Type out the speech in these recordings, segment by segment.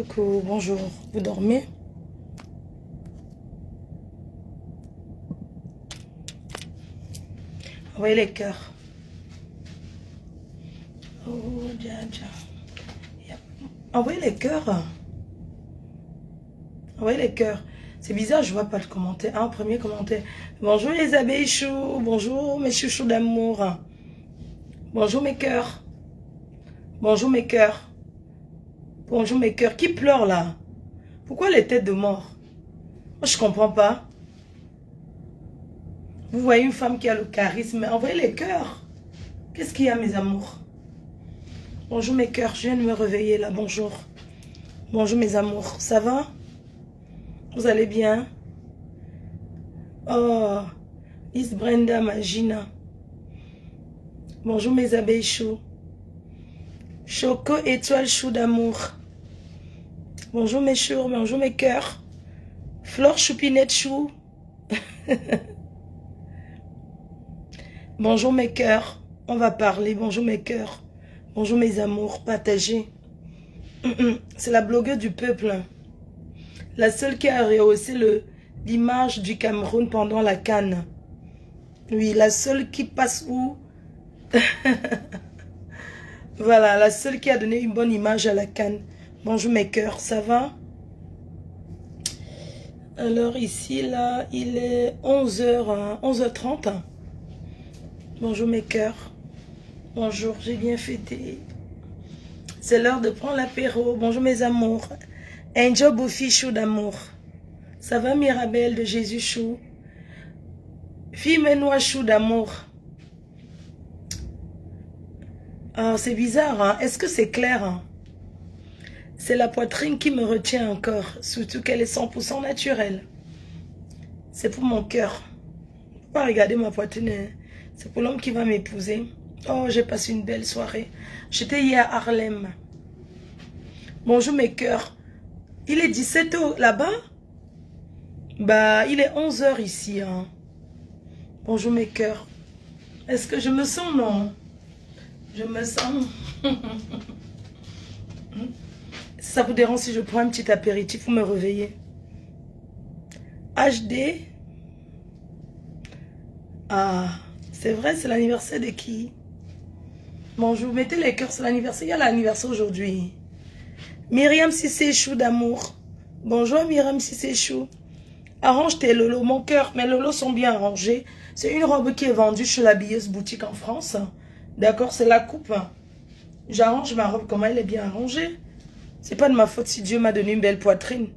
Coucou, bonjour, vous dormez? Envoyez les cœurs. Oh, bien, bien. Envoyez les cœurs. Envoyez les cœurs. C'est bizarre, je vois pas le commentaire. Un premier commentaire. Bonjour les abeilles choux. Bonjour mes chouchous d'amour. Bonjour mes cœurs. Bonjour mes cœurs. Bonjour mes cœurs. Qui pleure là? Pourquoi les têtes de mort? Moi je comprends pas. Vous voyez une femme qui a le charisme. Envoyez les cœurs. Qu'est-ce qu'il y a mes amours? Bonjour mes cœurs. Je viens de me réveiller là. Bonjour. Bonjour mes amours. Ça va? Vous allez bien? Oh, Miss Brenda Magina. Bonjour mes abeilles choux. Choco étoile chou d'amour. Bonjour mes choux, bonjour mes cœurs. Flore choupinette chou. Bonjour mes cœurs. On va parler. Bonjour mes cœurs. Bonjour mes amours. Partagez. C'est la blogueuse du peuple. La seule qui a rehaussé l'image du Cameroun pendant la CAN. Oui, la seule qui passe où? Voilà, la seule qui a donné une bonne image à la CAN. Bonjour mes cœurs, ça va? Alors ici, là, il est 11h, 11h30. Bonjour mes cœurs. Bonjour, j'ai bien fêté. C'est l'heure de prendre l'apéro. Bonjour mes amours. Angel Bouffi chou d'amour. Ça va Mirabelle de Jésus chou? Fille Menois chou d'amour. Ah, c'est bizarre, hein? Est-ce que c'est clair, hein? C'est la poitrine qui me retient encore, surtout qu'elle est 100% naturelle. C'est pour mon cœur. Pas regarder ma poitrine, hein? C'est pour l'homme qui va m'épouser. Oh, j'ai passé une belle soirée. J'étais hier à Harlem. Bonjour mes cœurs. Il est 17h là-bas? Bah, il est 11h ici, hein? Bonjour mes cœurs. Est-ce que je me sens? Non. Je me sens. Ça vous dérange si je prends un petit apéritif pour me réveiller? HD. Ah, c'est vrai, c'est l'anniversaire de qui? Bonjour, mettez les cœurs, c'est l'anniversaire. Il y a l'anniversaire aujourd'hui. Myriam Sissé Chou d'amour. Bonjour Myriam Sissé Chou. Arrange tes lolos, mon cœur. Mes lolos sont bien arrangés. C'est une robe qui est vendue chez la billeuse boutique en France. D'accord, c'est la coupe. J'arrange ma robe comment elle est bien arrangée. C'est pas de ma faute si Dieu m'a donné une belle poitrine.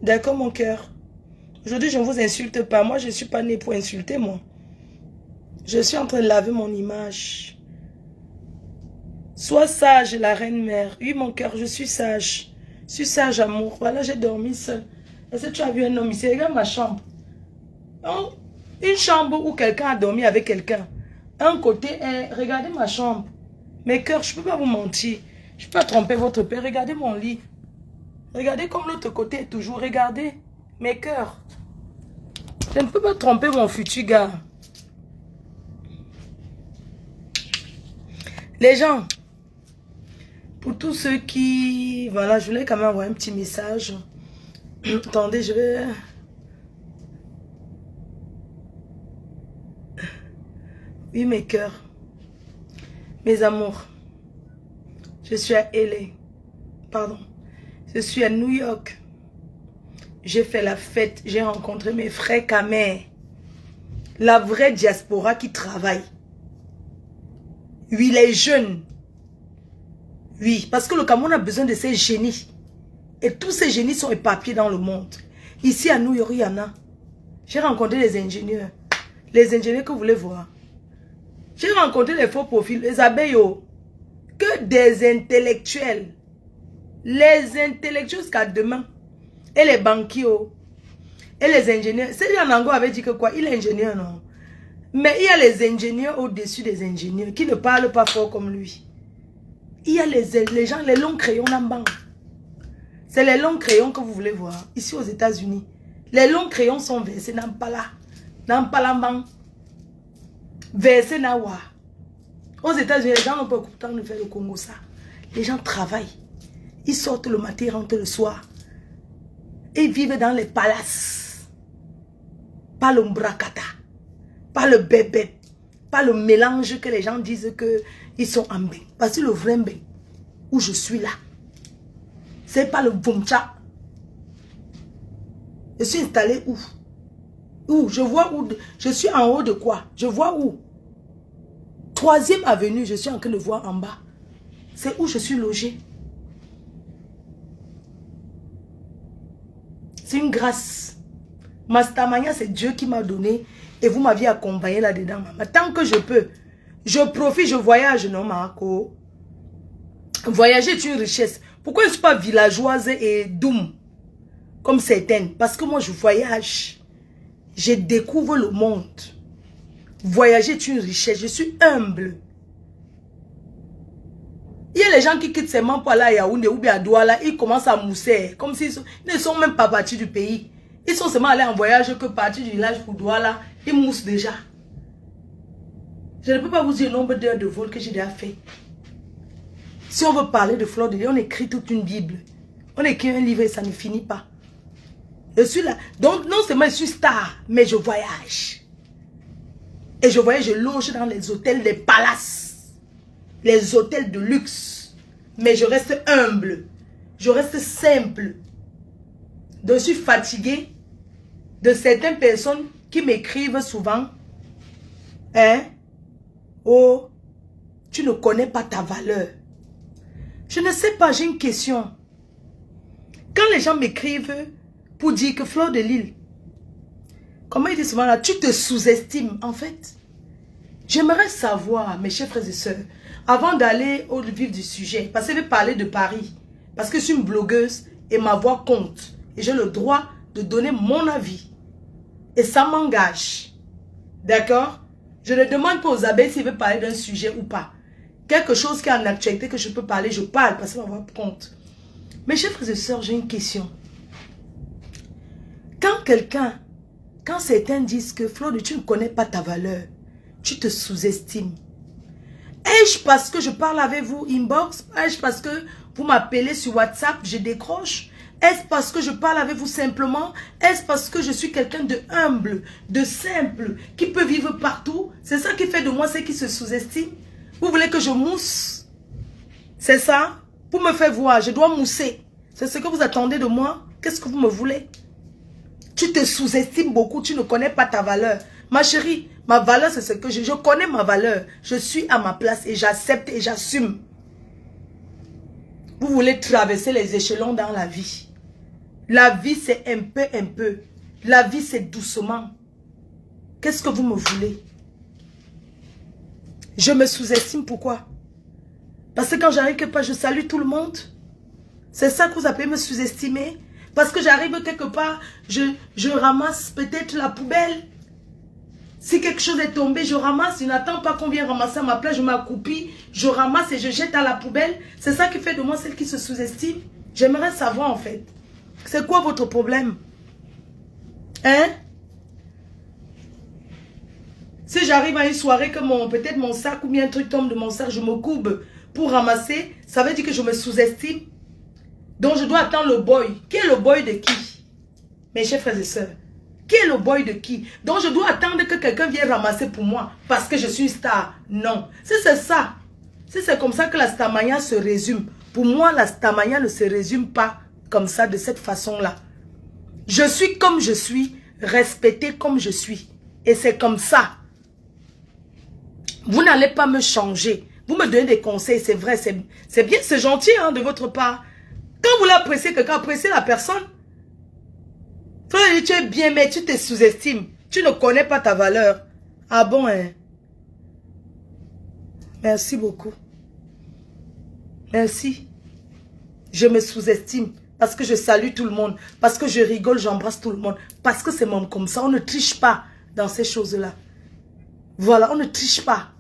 D'accord, mon cœur. Aujourd'hui, je ne vous insulte pas. Moi, je ne suis pas née pour insulter, moi. Je suis en train de laver mon image. Sois sage, la reine mère. Oui, mon cœur, je suis sage. Je suis sage, amour. Voilà, j'ai dormi seule. Est-ce que tu as vu un homme ici? Regarde ma chambre. Oh, une chambre où quelqu'un a dormi avec quelqu'un. Un côté est... Regardez ma chambre. Mes cœurs, je ne peux pas vous mentir. Je ne peux pas tromper votre père. Regardez mon lit. Regardez comme l'autre côté est toujours. Regardez mes cœurs. Je ne peux pas tromper mon futur gars. Les gens, pour tous ceux qui... Voilà, je voulais quand même envoyer un petit message. Attendez, je vais... Oui, mes cœurs. Mes amours. Je suis à LA. Pardon. Je suis à New York. J'ai fait la fête. J'ai rencontré mes frères Kamer. La vraie diaspora qui travaille. Oui, les jeunes. Oui, parce que le Cameroun a besoin de ces génies. Et tous ces génies sont éparpillés dans le monde. Ici à New York, il y en a. J'ai rencontré les ingénieurs. Les ingénieurs que vous voulez voir. J'ai rencontré les faux profils. Les abeilles, oh. Que des intellectuels. Les intellectuels jusqu'à demain. Et les banquiers, oh. Et les ingénieurs. C'est Anango avait dit que quoi? Il est ingénieur, non? Mais il y a les ingénieurs au-dessus des ingénieurs qui ne parlent pas fort comme lui. Il y a les gens, les longs crayons d'Amban. C'est les longs crayons que vous voulez voir ici aux États-Unis. Les longs crayons sont versés dans Pala, dans Palamban, versés dans Wa. Aux États-Unis, les gens n'ont pas beaucoup de temps de faire le Congo ça. Les gens travaillent. Ils sortent le matin, ils rentrent le soir. Et ils vivent dans les palaces. Pas le mbrakata. Pas le bébé. Pas le mélange que les gens disent qu'ils sont en bain. Parce que le vrai bain, où je suis là, c'est pas le vumcha. Je suis installé où? Où? Je vois où? Je suis en haut de quoi? Je vois où? 3e avenue, je suis en train de voir en bas. C'est où je suis logé. C'est une grâce. Mastamania, c'est Dieu qui m'a donné. Et vous m'aviez accompagné là-dedans. Tant que je peux, je profite, je voyage, non, Marco? Voyager est une richesse. Pourquoi je ne suis pas villageoise et doum comme certaines? Parce que moi, je voyage. Je découvre le monde. Voyager est une richesse. Je suis humble. Il y a les gens qui quittent seulement pour aller à Yaoundé ou bien à Douala, ils commencent à mousser. Comme s'ils ne sont même pas partis du pays. Ils sont seulement allés en voyage que partis du village pour Douala. Ils moussent déjà. Je ne peux pas vous dire le nombre d'heures de vol que j'ai déjà fait. Si on veut parler de Fleur de Lys, on écrit toute une Bible. On écrit un livre et ça ne finit pas. Je suis là. Donc non seulement je suis star, mais je voyage. Et je voyage, je loge dans les hôtels, les palaces. Les hôtels de luxe. Mais je reste humble. Je reste simple. Donc je suis fatiguée de certaines personnes qui m'écrivent souvent. Hein? Oh, tu ne connais pas ta valeur. Je ne sais pas, j'ai une question. Quand les gens m'écrivent pour dire que Fleur de Lys, comment ils disent souvent là, tu te sous-estimes. En fait, j'aimerais savoir, mes chers frères et sœurs, avant d'aller au vif du sujet, parce que je vais parler de Paris, parce que je suis une blogueuse et ma voix compte. Et j'ai le droit de donner mon avis. Et ça m'engage. D'accord? Je ne demande pas aux abeilles s'ils veulent parler d'un sujet ou pas. Quelque chose qui est en actualité que je peux parler, je parle parce que ma voix compte. Mes chers frères et sœurs, j'ai une question. Quand certains disent que Fleur, tu ne connais pas ta valeur, tu te sous-estimes. Est-ce parce que je parle avec vous inbox? Est-ce parce que vous m'appelez sur WhatsApp, je décroche? Est-ce parce que je parle avec vous simplement? Est-ce parce que je suis quelqu'un de humble, de simple, qui peut vivre partout? C'est ça qui fait de moi ceux qui se sous-estiment? Vous voulez que je mousse? C'est ça? Pour me faire voir, je dois mousser. C'est ce que vous attendez de moi? Qu'est-ce que vous me voulez? Tu te sous-estimes beaucoup, tu ne connais pas ta valeur. Ma chérie, ma valeur c'est ce que je connais ma valeur. Je suis à ma place et j'accepte et j'assume. Vous voulez traverser les échelons dans la vie. La vie c'est un peu. La vie c'est doucement. Qu'est-ce que vous me voulez? Je me sous-estime, pourquoi? Parce que quand j'arrive quelque part, je salue tout le monde. C'est ça que vous appelez me sous-estimer? Parce que j'arrive quelque part, je ramasse peut-être la poubelle. Si quelque chose est tombé, je ramasse. Je n'attends pas qu'on vienne ramasser à ma place, je m'accroupis, je ramasse et je jette à la poubelle. C'est ça qui fait de moi celle qui se sous-estime. J'aimerais savoir en fait. C'est quoi votre problème? Hein? Si j'arrive à une soirée que peut-être mon sac ou bien un truc tombe de mon sac, je me courbe pour ramasser, ça veut dire que je me sous-estime. Donc je dois attendre le boy. Qui est le boy de qui? Mes chers frères et sœurs. Qui est le boy de qui? Donc je dois attendre que quelqu'un vienne ramasser pour moi parce que je suis star. Non. Si c'est ça, si c'est comme ça que la starmania se résume, pour moi la starmania ne se résume pas comme ça, de cette façon-là. Je suis comme je suis, respecté comme je suis. Et c'est comme ça. Vous n'allez pas me changer. Vous me donnez des conseils, c'est vrai, c'est bien, c'est gentil hein, de votre part. Quand vous l'appréciez, quelqu'un apprécie la personne. Frère, tu es bien, mais tu te sous-estimes. Tu ne connais pas ta valeur. Ah bon, hein? Merci beaucoup. Merci. Je me sous-estime. Parce que je salue tout le monde. Parce que je rigole, j'embrasse tout le monde. Parce que c'est même comme ça. On ne triche pas dans ces choses-là. Voilà, on ne triche pas.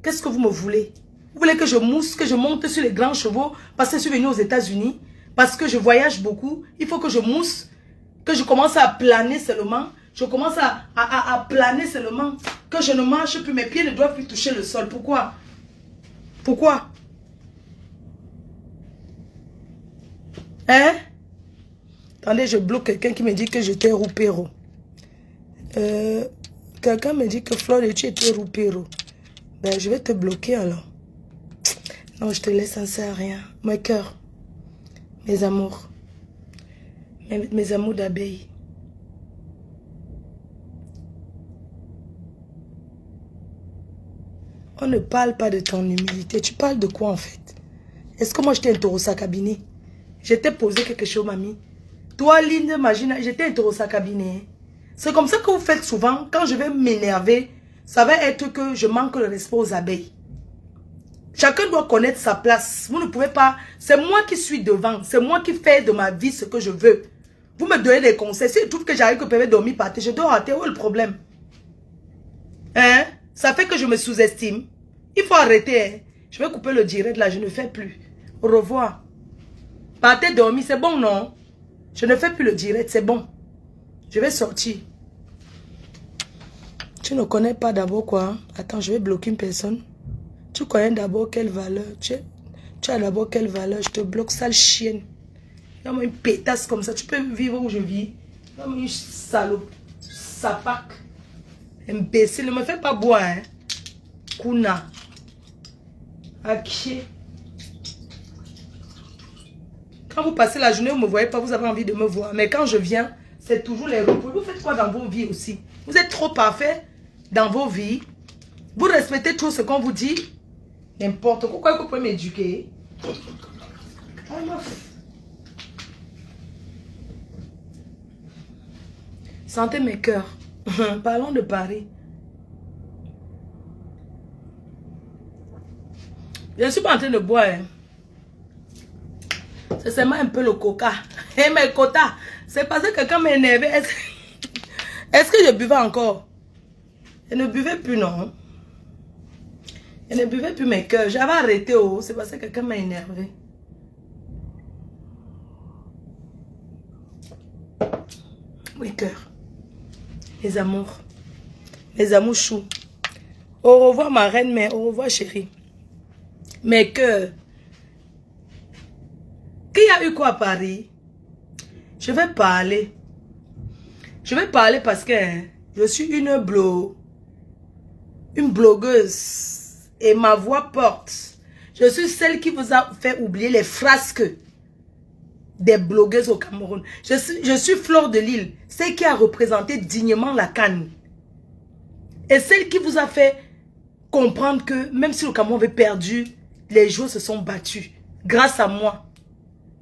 Qu'est-ce que vous me voulez? Vous voulez que je mousse, que je monte sur les grands chevaux parce que je suis venu aux États-Unis? Parce que je voyage beaucoup? Il faut que je mousse, que je commence à planer seulement. Je commence à planer seulement. Que je ne marche plus, mes pieds ne doivent plus toucher le sol. Pourquoi? Pourquoi? Hein? Attendez, je bloque quelqu'un qui me dit que j'étais roupéro. Quelqu'un me dit que Flore, tu étais roupéro. Ben, je vais te bloquer alors. Non, je te laisse, ça ne sert à rien. Mes cœurs, mes amours, mes amours d'abeilles. On ne parle pas de ton humilité. Tu parles de quoi en fait? Est-ce que moi je t'ai interrogé à cabinet? Je t'ai posé quelque chose, mamie. Toi, Linde, imagine, j'étais interrogé à cabinet. C'est comme ça que vous faites souvent. Quand je vais m'énerver, ça va être que je manque le respect aux abeilles. Chacun doit connaître sa place. Vous ne pouvez pas... C'est moi qui suis devant. C'est moi qui fais de ma vie ce que je veux. Vous me donnez des conseils. Si je trouve que j'arrive que peut dormir par terre, je dois rater. Où est le problème? Hein? Ça fait que je me sous-estime. Il faut arrêter. Hein? Je vais couper le direct là. Je ne fais plus. Au revoir. Partez dormir. C'est bon, non? Je ne fais plus le direct. C'est bon. Je vais sortir. Tu ne connais pas d'abord quoi? Attends, je vais bloquer une personne. Tu connais d'abord quelle valeur? Tu as d'abord quelle valeur? Je te bloque, sale chienne. Il y a une pétasse comme ça. Tu peux vivre où je vis. Il y a une salope. Sapac. Imbécile. Ne me fais pas boire. Hein? Kuna. Ok. Quand vous passez la journée, vous ne me voyez pas, vous avez envie de me voir. Mais quand je viens, c'est toujours les repos. Vous faites quoi dans vos vies aussi? Vous êtes trop parfait dans vos vies. Vous respectez tout ce qu'on vous dit. N'importe quoi. Pourquoi vous pouvez m'éduquer? Sentez mes cœurs. Parlons de Paris. Je ne suis pas en train de boire. Hein. C'est seulement un peu le coca. Et mes quotas, c'est parce que quelqu'un m'a énervé. Est-ce que je buvais encore? Je ne buvais plus, non. Je ne buvais plus mes cœurs. J'avais arrêté. Oh. C'est parce que quelqu'un m'a énervé. Mes cœurs. Mes amours. Mes amours choux. Au revoir ma reine, mais au revoir chérie. Mes cœurs. Qui a eu quoi à Paris? Je vais parler. Je vais parler parce que je suis une blogueuse. Et ma voix porte. Je suis celle qui vous a fait oublier les frasques des blogueuses au Cameroun. Je suis Flore de Lille, celle qui a représenté dignement la CAN. Et celle qui vous a fait comprendre que même si le Cameroun avait perdu, les joueurs se sont battus. Grâce à moi.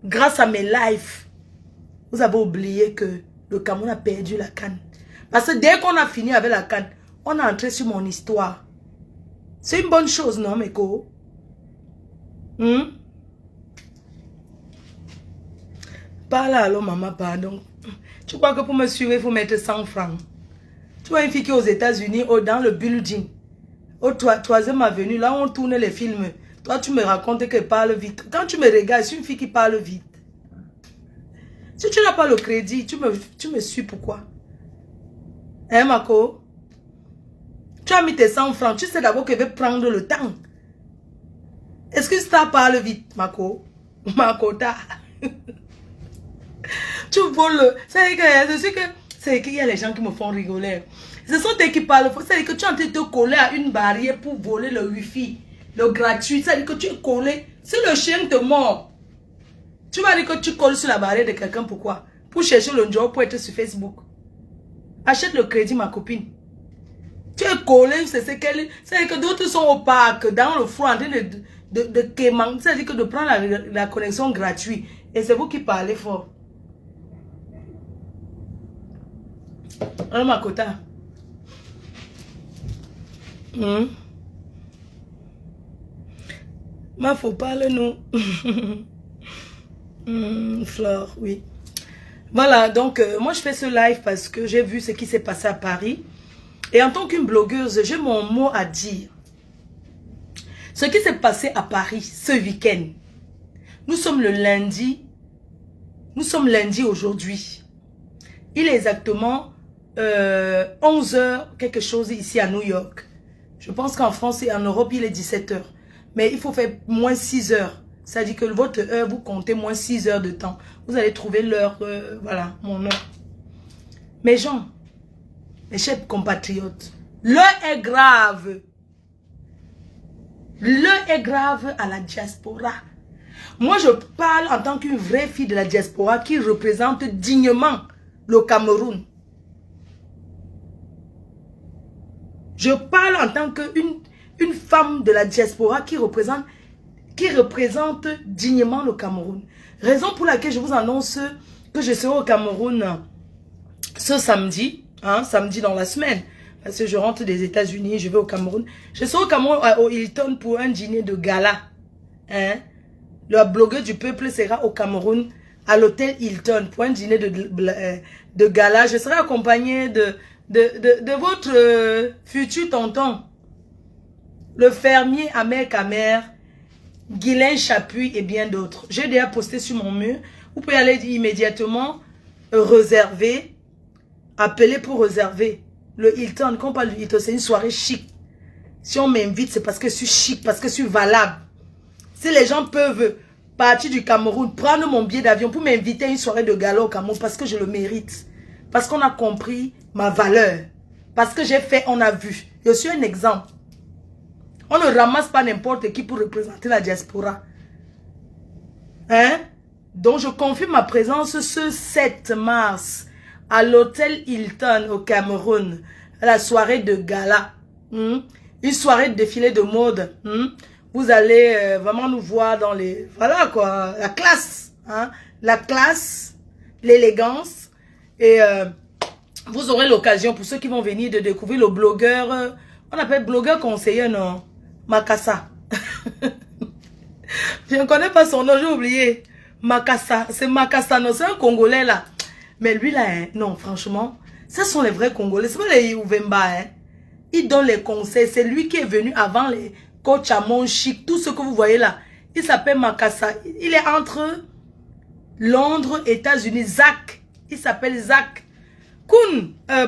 Grâce à mes lives. Vous avez oublié que le Cameroun a perdu la CAN. Parce que dès qu'on a fini avec la CAN, on est entré sur mon histoire. C'est une bonne chose, non, Meko? Pas là, alors, maman, pardon. Tu crois que pour me suivre, il faut mettre 100 francs? Tu vois une fille qui est aux États-Unis, dans le building, au 3e avenue, là où on tourne les films. Toi, tu me racontes qu'elle parle vite. Quand tu me regardes, c'est une fille qui parle vite. Si tu n'as pas le crédit, tu me suis pourquoi? Hein, Mako? Tu as mis tes 100 francs. Tu sais d'abord qu'elle veut prendre le temps. Est-ce que ça parle vite, Mako? Makota. Tu voles. C'est qu'il y a les gens qui me font rigoler. Ce sont eux qui parlent. C'est-à-dire que tu es en train de te coller à une barrière pour voler le wifi. Le gratuit. C'est-à-dire que tu es collé. Si le chien te mord, tu vas dire que tu colles sur la barrière de quelqu'un. Pourquoi? Pour chercher le job, pour être sur Facebook. Achète le crédit, ma copine. Tu es collé, c'est que d'autres sont opaques, dans le front, en train de quémander. C'est-à-dire que de prendre la connexion gratuite. Et c'est vous qui parlez fort. Alors, ma quota. Ma faut parler, nous. Flore, oui. Voilà, donc, moi, je fais ce live parce que j'ai vu ce qui s'est passé à Paris. Et en tant qu'une blogueuse, j'ai mon mot à dire. Ce qui s'est passé à Paris ce week-end. Nous sommes le lundi. Nous sommes lundi aujourd'hui. Il est exactement 11h quelque chose ici à New York. Je pense qu'en France et en Europe, il est 17h. Mais il faut faire moins 6 heures Ça dit que votre heure, vous comptez moins 6 heures de temps. Vous allez trouver l'heure, voilà, mon heure. Mes gens, mes chers compatriotes, l'heure est grave. L'heure est grave à la diaspora. Moi, je parle en tant qu'une vraie fille de la diaspora qui représente dignement le Cameroun. Je parle en tant qu'une femme de la diaspora qui représente dignement le Cameroun. Raison pour laquelle je vous annonce que je serai au Cameroun ce samedi, samedi dans la semaine. Parce que je rentre des États-Unis, je vais au Cameroun. Je serai au Cameroun, au Hilton pour un dîner de gala. Le blogueur du peuple sera au Cameroun, à l'hôtel Hilton, pour un dîner de gala. Je serai accompagné de votre futur tonton, le fermier Amer Kamer, Guylaine Chapuis et bien d'autres. J'ai déjà posté sur mon mur. Vous pouvez aller immédiatement réserver, appeler pour réserver. Le Hilton, quand on parle du Hilton, c'est une soirée chic. Si on m'invite, c'est parce que je suis chic, parce que je suis valable. Si les gens peuvent partir du Cameroun, prendre mon billet d'avion pour m'inviter à une soirée de gala au Cameroun, parce que je le mérite. Parce qu'on a compris ma valeur. Parce que j'ai fait, on a vu. Je suis un exemple. On ne ramasse pas n'importe qui pour représenter la diaspora. Donc je confirme ma présence ce 7 mars à l'hôtel Hilton au Cameroun. À la soirée de gala. Une soirée de défilé de mode. Vous allez vraiment nous voir dans les... Voilà quoi, la classe. La classe, l'élégance. Et vous aurez l'occasion, pour ceux qui vont venir, de découvrir le blogueur. On appelle blogueur conseiller, non? Makassa. Je ne connais pas son nom, j'ai oublié. Makassa. C'est Makassa, non? C'est un Congolais là. Mais lui là, non, franchement, ce sont les vrais Congolais. C'est pas les Ouvemba, Il donne les conseils. C'est lui qui est venu avant les coachs à mon chic. Tout ce que vous voyez là. Il s'appelle Makassa. Il est entre Londres, États-Unis. Zach. Il s'appelle Zach.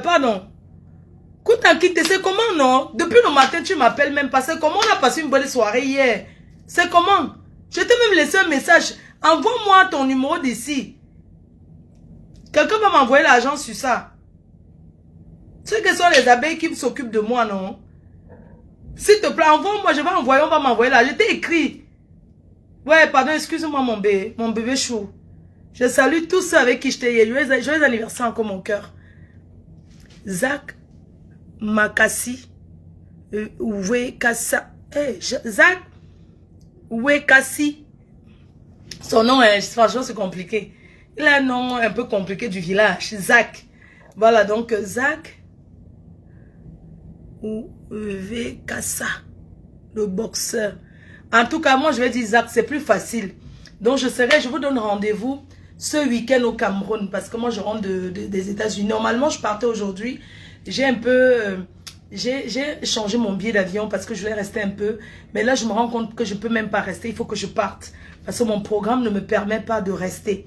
Pardon. Koutankite, c'est comment, non? Depuis le matin, tu m'appelles même pas. C'est comment on a passé une bonne soirée hier? C'est comment? Je t'ai même laissé un message. Envoie-moi ton numéro d'ici. Quelqu'un va m'envoyer l'argent sur ça. Ce que sont les abeilles qui s'occupent de moi, non? S'il te plaît, envoie-moi, je vais envoyer, on va m'envoyer là. Je t'ai écrit. Ouais, pardon, excuse-moi mon bébé chou. Je salue tous ceux avec qui je t'ai eu. Joyeux anniversaire encore mon cœur. Zach Makassi. Wekassa. Zach Wekassi. Son nom, franchement, c'est compliqué. Il a un nom un peu compliqué du village. Zach. Voilà, donc Zach Wekassa. Le boxeur. En tout cas, moi, je vais dire Zach, c'est plus facile. Donc, je vous donne rendez-vous ce week-end au Cameroun. Parce que moi, je rentre des États-Unis. Normalement, je partais aujourd'hui. J'ai un peu... j'ai changé mon billet d'avion parce que je voulais rester un peu. Mais là, je me rends compte que je ne peux même pas rester. Il faut que je parte. Parce que mon programme ne me permet pas de rester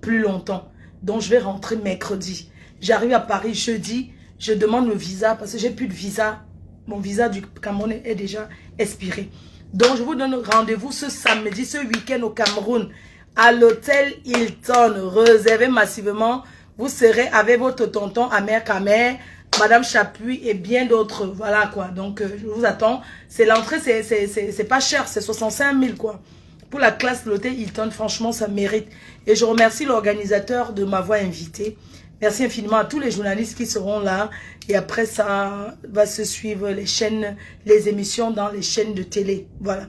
plus longtemps. Donc, je vais rentrer mercredi. J'arrive à Paris jeudi. Je demande le visa parce que j'ai plus de visa. Mon visa du Cameroun est déjà expiré. Donc, je vous donne rendez-vous ce samedi, ce week-end au Cameroun, à l'hôtel Hilton. Réservez massivement. Vous serez avec votre tonton Amer Kamer, Madame Chapuis et bien d'autres. Voilà quoi. Donc, je vous attends. C'est l'entrée, c'est pas cher. C'est 65 000 quoi. Pour la classe de l'hôtel Hilton, franchement, ça mérite. Et je remercie l'organisateur de m'avoir invité. Merci infiniment à tous les journalistes qui seront là. Et après, ça va se suivre les chaînes, les émissions dans les chaînes de télé. Voilà.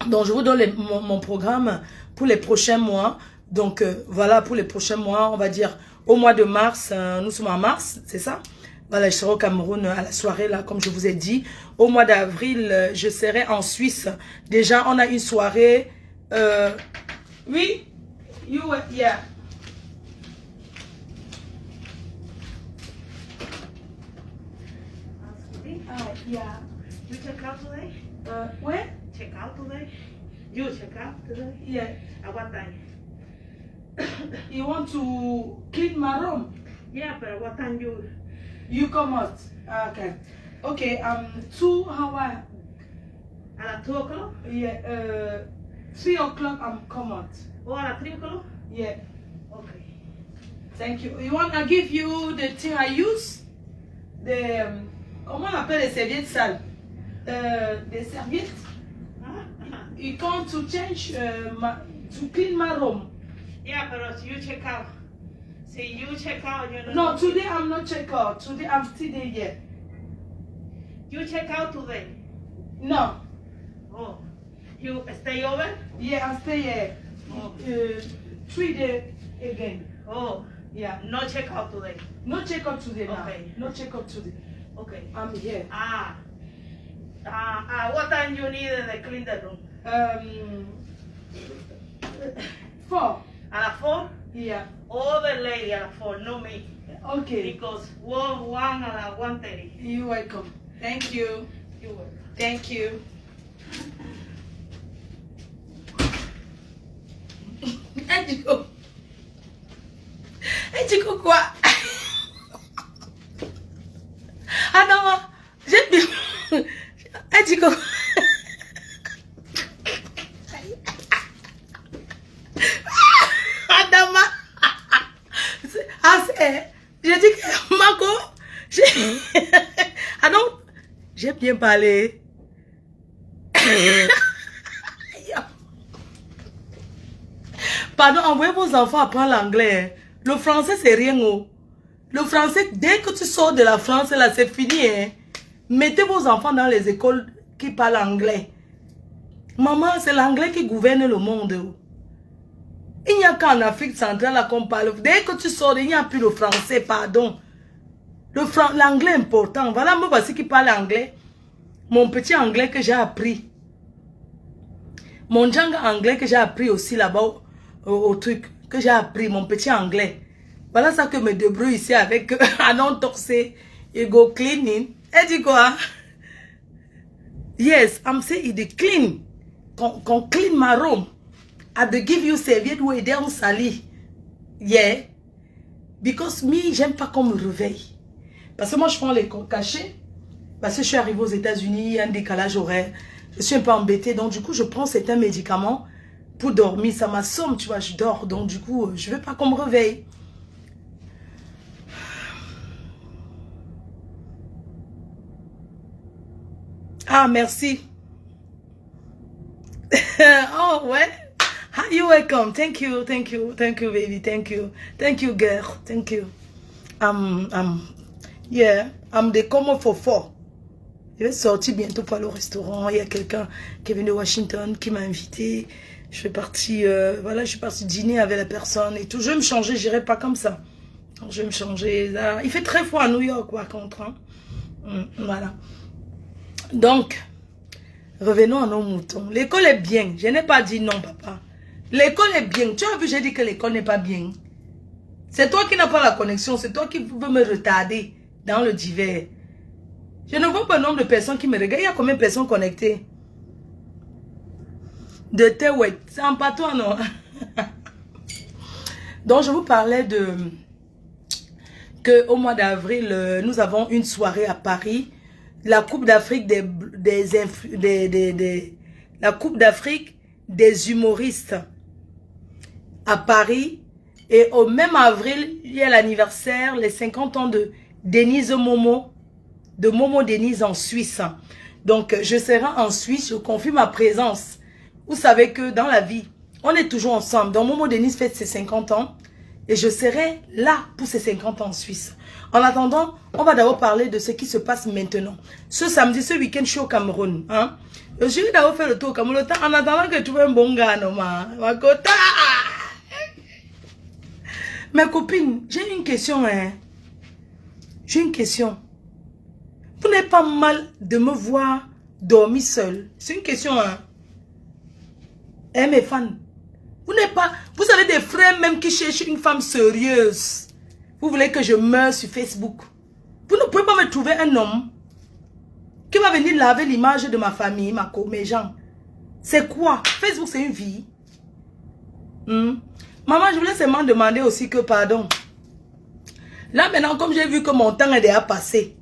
Donc, je vous donne mon programme pour les prochains mois. Donc, voilà, pour les prochains mois, on va dire au mois de mars. Nous sommes en mars, c'est ça? Voilà, je serai au Cameroun à la soirée, là, comme je vous ai dit. Au mois d'avril, je serai en Suisse. Déjà, on a une soirée. Oui? Yeah. Yeah. You check out today? Where? Check out today? You check out today? Yeah. At what time? You want to clean my room? Yeah, but at what time You come out. Okay. Okay, 2 hours. At 2 o'clock? Yeah, 3 o'clock I'm come out. Oh, at 3 o'clock? Yeah. Okay. Thank you. You want to give you the thing I use? The comment on appelle les serviettes sales? Des serviettes. You come to change to clean my room. Yeah, but you check out. See, you check out. You know. No, today I'm not check out. Today I'm still there yet. You check out today. No. Oh, you stay over? Yeah, I stay here. Oh. 3 days again. Oh, Yeah. no check out today. No check out today now. Okay. No check out today. Okay. I'm here. What time you need to clean the room? 4. At 4? Yeah. All the lady at 4, no me. Okay. Because one at 1:30. You're welcome. Thank you. You will. Thank you. Ediko quoi? Ah non, j'ai bien. Ediko. Adama. Ah c'est. J'ai dit que Marco. Ah non, j'ai bien parlé. Pardon, envoyez vos enfants apprendre l'anglais. Le français, c'est rien. Oh. Le français, dès que tu sors de la France, là, c'est fini. Hein. Mettez vos enfants dans les écoles qui parlent anglais. Maman, c'est l'anglais qui gouverne le monde. Oh. Il n'y a qu'en Afrique centrale qu'on parle. Dès que tu sors, il n'y a plus le français, pardon. L'anglais est important. Voilà, moi, voici qui parle anglais. Mon petit anglais que j'ai appris. Mon jungle anglais que j'ai appris aussi là-bas au truc. Que j'ai appris, mon petit anglais. Voilà ça que me débrouille ici avec Anon Torsé et go cleaning. Elle dit quoi? Yes, I'm saying it clean. Qu'on clean my room. I to give you serviette où aider on sali. Yeah. Because me, j'aime pas qu'on me réveille. Parce que moi, je prends les comptes cachés. Parce que je suis arrivée aux États-Unis, il y a un décalage horaire. Je suis un peu embêtée. Donc, du coup, je prends certains médicaments pour dormir. Ça m'assomme, tu vois, je dors. Donc, du coup, je veux pas qu'on me réveille. Ah, merci. Oh, ouais. You're welcome. Thank you, thank you, thank you, baby. Thank you, girl. Thank you. Yeah, I'm the come for 4. Je vais sortir bientôt pour aller au restaurant. Il y a quelqu'un qui est venu de Washington qui m'a invité. Je suis partie, voilà, je suis partie dîner avec la personne et tout. Je vais me changer, j'irai pas comme ça. Donc, je vais me changer. Là. Il fait très froid à New York, par contre. Hein. Voilà. Donc, revenons à nos moutons. L'école est bien. Je n'ai pas dit non, papa. L'école est bien. Tu as vu, j'ai dit que l'école n'est pas bien. C'est toi qui n'as pas la connexion. C'est toi qui veux me retarder dans le divers. Je ne vois pas le nombre de personnes qui me regardent. Il y a combien de personnes connectées? De Tewet. C'est en patois, non? Donc, je vous parlais de... que au mois d'avril, nous avons une soirée à Paris. La Coupe d'Afrique la Coupe d'Afrique des humoristes à Paris. Et au même avril, il y a l'anniversaire, les 50 ans de Denise Momo. De Momo Denise en Suisse. Donc, je serai en Suisse, je confirme ma présence. Vous savez que dans la vie, on est toujours ensemble. Donc, Momo Denise fête ses 50 ans et je serai là pour ses 50 ans en Suisse. En attendant, on va d'abord parler de ce qui se passe maintenant. Ce samedi, ce week-end, je suis au Cameroun. Hein? Je vais d'abord faire le tour au Cameroun. En attendant que tu veux un bon gars, non, Makota. Mes copines, j'ai une question. Hein? J'ai une question. Vous n'êtes pas mal de me voir dormir seule. C'est une question, hein. Eh, mes fans. Vous n'êtes pas... Vous avez des frères même qui cherchent une femme sérieuse. Vous voulez que je meure sur Facebook. Vous ne pouvez pas me trouver un homme qui va venir laver l'image de ma famille, mes gens. C'est quoi? Facebook, c'est une vie. Maman, je voulais seulement demander aussi que, pardon. Là, maintenant, comme j'ai vu que mon temps est déjà passé,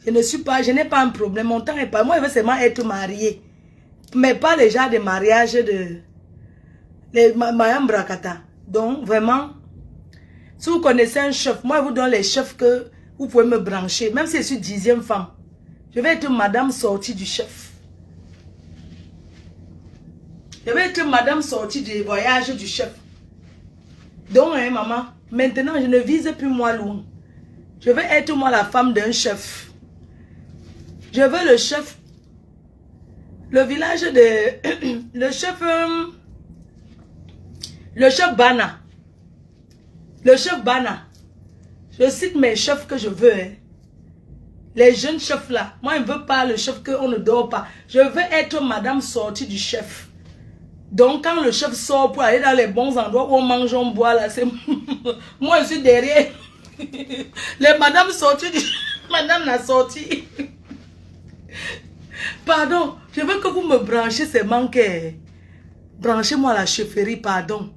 je n'ai pas un problème, mon temps est pas... Moi, je veux seulement être mariée. Mais pas les gens de mariage de... Les Mayam Brakata. Donc, vraiment, si vous connaissez un chef, moi, je vous donne les chefs que vous pouvez me brancher. Même si je suis 10e femme, je vais être madame sortie du chef. Je vais être madame sortie du voyage du chef. Donc, hein, maman, maintenant, je ne vise plus moi loin. Je vais être moi la femme d'un chef. Je veux le chef. Le village de... le chef Bana. Le chef Bana. Je cite mes chefs que je veux. Hein. Les jeunes chefs là. Moi, je ne veux pas le chef qu'on ne dort pas. Je veux être madame sortie du chef. Donc, quand le chef sort pour aller dans les bons endroits où on mange, on boit, là, c'est... Moi, je suis derrière. Les madames sorties du... Madame la sortie. Pardon, je veux que vous me branchez ces manqués. Branchez-moi la chefferie, pardon.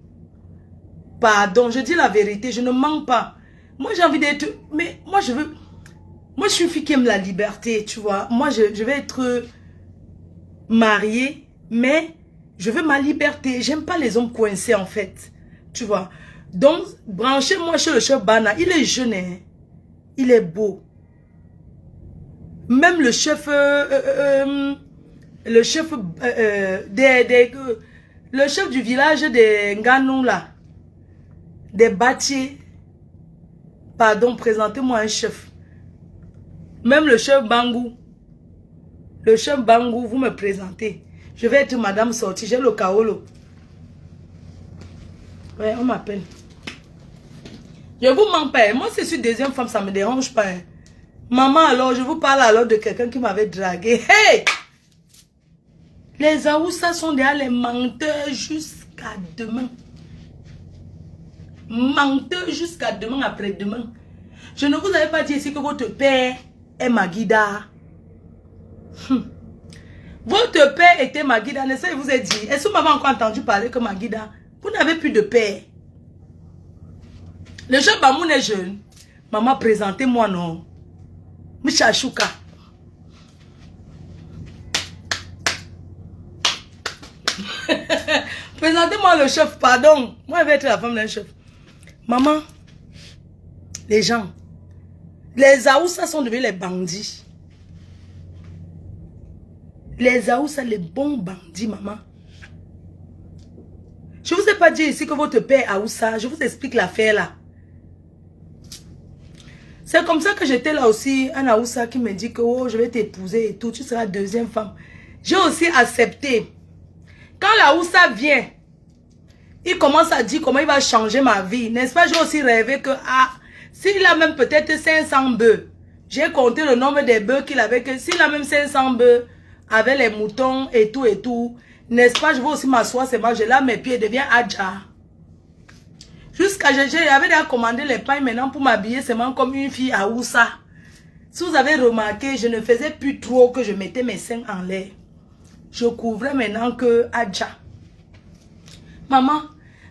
Pardon, je dis la vérité, je ne mens pas. Moi, j'ai envie d'être... Mais moi, je veux... Moi, je suis une fille qui aime la liberté, tu vois. Moi, je vais être mariée, mais... Je veux ma liberté. J'aime pas les hommes coincés, en fait. Tu vois. Donc, branchez-moi chez le chef Bana. Il est jeune, hein. Il est beau. Même le chef... le chef du village des Nganou, là. Des Batiers. Pardon, présentez-moi un chef. Même le chef Bangou. Le chef Bangou, vous me présentez. Je vais être madame sortie. J'ai le kaolo. Ouais, on m'appelle. Je vous mens pas. Moi, si je suis deuxième femme, ça ne me dérange pas. Hein. Maman, alors, je vous parle alors de quelqu'un qui m'avait dragué. Hey! Les Aoussa sont déjà les menteurs jusqu'à demain. Menteurs jusqu'à demain, après-demain. Je ne vous avais pas dit ici que votre père est Maguida. Votre père était Maguida, n'est-ce pas? Je vous ai dit. Est-ce que vous m'avez encore entendu parler que Maguida? Vous n'avez plus de père. Le jeune Bamoun est jeune. Maman, présentez-moi, non. Michachouka. Présentez-moi le chef, pardon. Moi, je vais être la femme d'un chef. Maman, les gens, les Aoussa sont devenus les bandits. Les Aoussa, les bons bandits, maman. Je ne vous ai pas dit ici que votre père Aoussa, je vous explique l'affaire là. C'est comme ça que j'étais là aussi, un Aoussa qui me dit que oh, je vais t'épouser et tout, tu seras deuxième femme. J'ai aussi accepté. Quand l'Aoussa vient, il commence à dire comment il va changer ma vie. N'est-ce pas, j'ai aussi rêvé que, ah, s'il a même peut-être 500 bœufs, j'ai compté le nombre des bœufs qu'il avait, que s'il a même 500 bœufs, avec les moutons et tout, n'est-ce pas, je vais aussi m'asseoir, c'est moi, je lave mes pieds, devient Adja. Jusqu'à j'avais déjà commandé les pailles maintenant pour m'habiller seulement comme une fille à Oussa. Si vous avez remarqué, je ne faisais plus trop que je mettais mes seins en l'air. Je couvrais maintenant que Adja. Maman,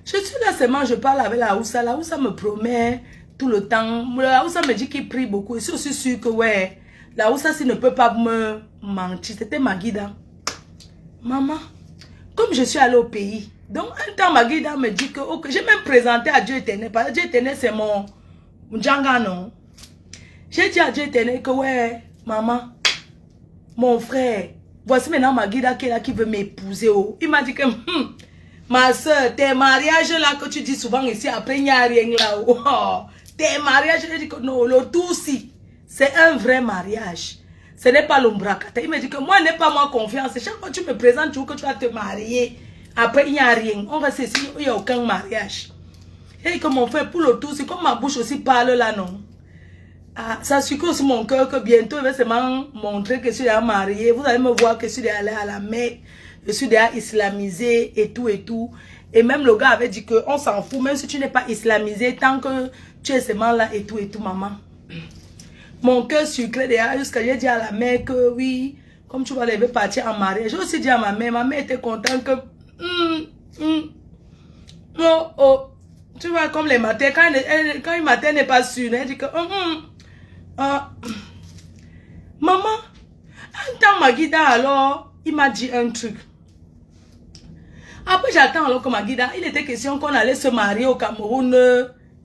je suis là seulement, je parle avec la Oussa. La Oussa me promet tout le temps. La Oussa me dit qu'il prie beaucoup. Et je suis aussi sûre que ouais, la Oussa s'il ne peut pas me mentir. C'était ma guide. Maman, comme je suis allée au pays, donc un temps ma guide me dit que okay, j'ai même présenté à Dieu éternel. Parce que Dieu éternel c'est mon djanga, non. J'ai dit à Dieu éternel que ouais, maman, mon frère, voici maintenant ma guide qui est là qui veut m'épouser. Oh. Il m'a dit que ma soeur, tes mariages là que tu dis souvent ici, après il n'y a rien là. Oh. Tes mariages, j'ai dit que non, le tout si, c'est un vrai mariage. Ce n'est pas l'ombrakata. Il me dit que moi, n'ai pas moi confiance. Chaque fois que tu me présentes, tu veux que tu vas te marier. Après, il n'y a rien. On reste ici, il n'y a aucun mariage. Et dit que mon frère, pour le tout, c'est comme ma bouche aussi parle là, non. Ah, ça succombe sur mon cœur que bientôt, il va seulement montrer que je suis déjà mariée. Vous allez me voir que je suis déjà allée à la Mecque. Je suis déjà islamisée et tout et tout. Et même le gars avait dit qu'on s'en fout, même si tu n'es pas islamisé, tant que tu es seulement là et tout, maman. Mon cœur sucré déjà, jusqu'à j'ai dit à la mère que oui, comme tu vas lever partir en mariage. J'ai aussi dit à ma mère était contente que... tu vois, comme les matins, quand une matin n'est pas sûre, elle dit que... maman, un temps ma guida alors, il m'a dit un truc. Après, j'attends alors que Maguida, il était question qu'on allait se marier au Cameroun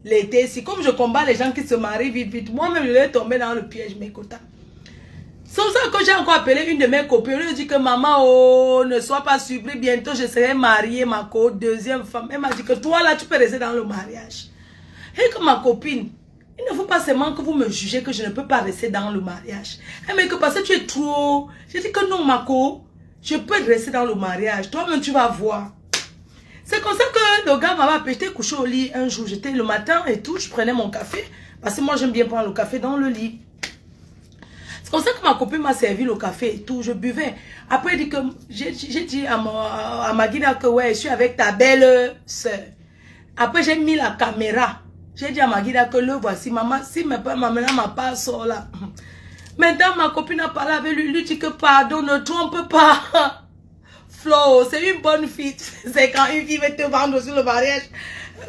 l'été. Si comme je combats les gens qui se marient vite, vite, moi-même, je vais tomber dans le piège, mes quotas. C'est pour ça que j'ai encore appelé une de mes copines. Elle lui dit que maman, oh, ne sois pas surpris, bientôt je serai mariée, ma deuxième femme. Elle m'a dit que toi là, tu peux rester dans le mariage. Et que ma copine, il ne faut pas seulement que vous me jugez que je ne peux pas rester dans le mariage. Elle m'a dit que parce que tu es trop... J'ai dit que non, Mako, je peux rester dans le mariage. Toi-même, tu vas voir. C'est comme ça que le gars m'a appelé, j'étais couché au lit un jour. J'étais le matin et tout, je prenais mon café. Parce que moi, j'aime bien prendre le café dans le lit. C'est comme ça que ma copine m'a servi le café et tout. Je buvais. Après, j'ai dit à Maguida que ouais, je suis avec ta belle soeur. Après, j'ai mis la caméra. J'ai dit à Maguida que le voici. Maman, si maman m'a pas sort là. Maintenant, ma copine a parlé avec lui. Lui dit que pardon, ne trompe pas. Flo, c'est une bonne fille. C'est quand une fille veut te vendre aussi le mariage.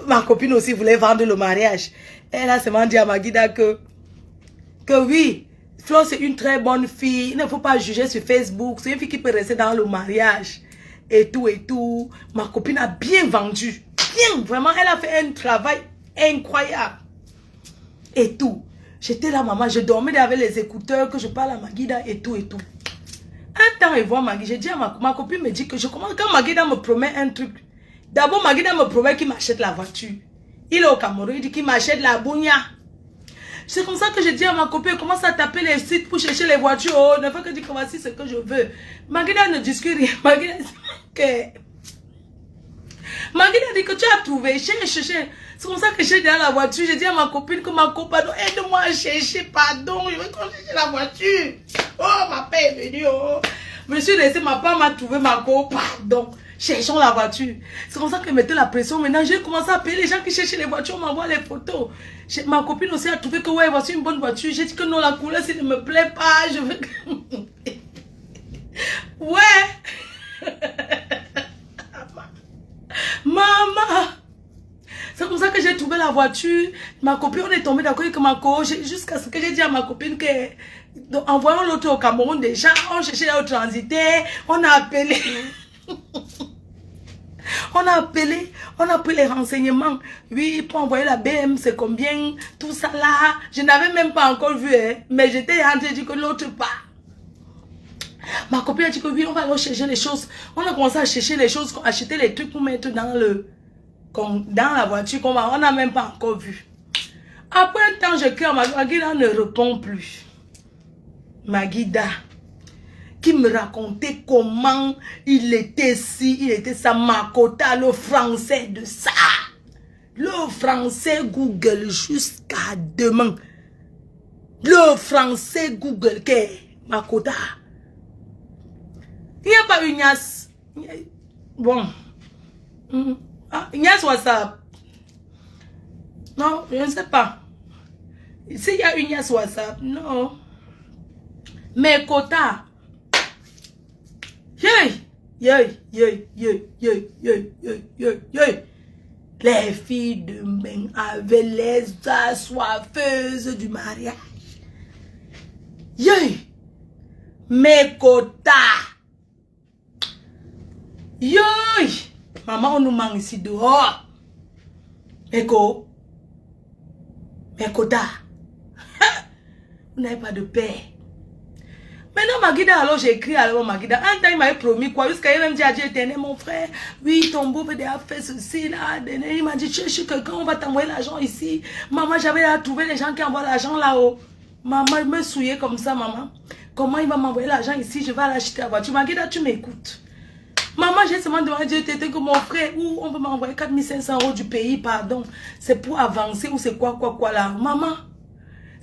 Ma copine aussi voulait vendre le mariage. Elle a seulement dit à Maguida que oui, Flo c'est une très bonne fille. Il ne faut pas juger sur Facebook. C'est une fille qui peut rester dans le mariage. Et tout et tout. Ma copine a bien vendu. Bien, vraiment, elle a fait un travail incroyable. Et tout. J'étais là, maman, je dormais avec les écouteurs, que je parle à Maguida et tout et tout. Un temps, il voit Maguida. J'ai dit à ma copine, me dit que je commence. Quand Maguida me promet un truc, d'abord Maguida me promet qu'il m'achète la voiture. Il est au Cameroun, il dit qu'il m'achète la bougna. C'est comme ça que je dis à ma copine, commence à taper les sites pour chercher les voitures. Oh, ne fait que dire que voici ce que je veux. Maguida ne discute rien. Maguida dit que tu as trouvé, cherche. C'est comme ça que j'ai dit à la voiture. J'ai dit à ma copine que ma copine, aide-moi à chercher, pardon, je veux qu'on cherche la voiture. Oh, ma paix est venue, oh. Je me suis laissé, ma part m'a trouvé ma copine, pardon. Cherchons la voiture. C'est comme ça qu'elle mettait la pression. Maintenant, j'ai commencé à appeler les gens qui cherchaient les voitures, m'envoient les photos. Ma copine aussi a trouvé que ouais, voici une bonne voiture. J'ai dit que non, la couleur, ça ne me plaît pas. Je veux que... Ouais. Maman. C'est comme ça que j'ai trouvé la voiture. Ma copine, on est tombé d'accord avec ma copine. Jusqu'à ce que j'ai dit à ma copine que... En voyant l'autre au Cameroun déjà, on cherchait au transité. On a appelé... On a pris les renseignements. Oui, pour envoyer la BM, c'est combien? Tout ça là. Je n'avais même pas encore vu, hein, mais j'étais rentrée, j'ai dit que l'autre part. Ma copine a dit que oui, on va aller chercher les choses. On a commencé à chercher les choses, acheter les trucs pour mettre dans la voiture qu'on va. On n'a même pas encore vu. Après un temps, je crie à Maguida ne répond plus. Maguida, qui me racontait comment il était ci, il était ça, Makota, le français de ça. Le français Google jusqu'à demain. Le français Google, que Makota. Il n'y a pas une Ignace. Bon. Ignace WhatsApp. Non, je ne sais pas. S'il y a une Ignace WhatsApp, non. Mais Kota. Les filles de Mbeng avaient les assoiffeuses du mariage. Mais Kota. Maman, on nous manque ici dehors. Mais Kota. Vous n'avez pas de paix. Maintenant, Maguida, alors j'ai écrit à Maguida. Un temps, il m'avait promis quoi. Jusqu'à il m'a dit à Dieu éternel, mon frère. Oui, ton beau-père a fait ceci, là. Il m'a dit, cherche quelqu'un, on va t'envoyer l'argent ici. Maman, j'avais trouvé les gens qui envoient l'argent là-haut. Maman, il me souillait comme ça, maman. Comment il va m'envoyer l'argent ici? Je vais aller acheter la voiture. Maguida, tu m'écoutes. Maman, j'ai seulement demandé à Dieu éternel que mon frère, où on peut m'envoyer 4500 € du pays, pardon. C'est pour avancer ou c'est quoi là. Maman.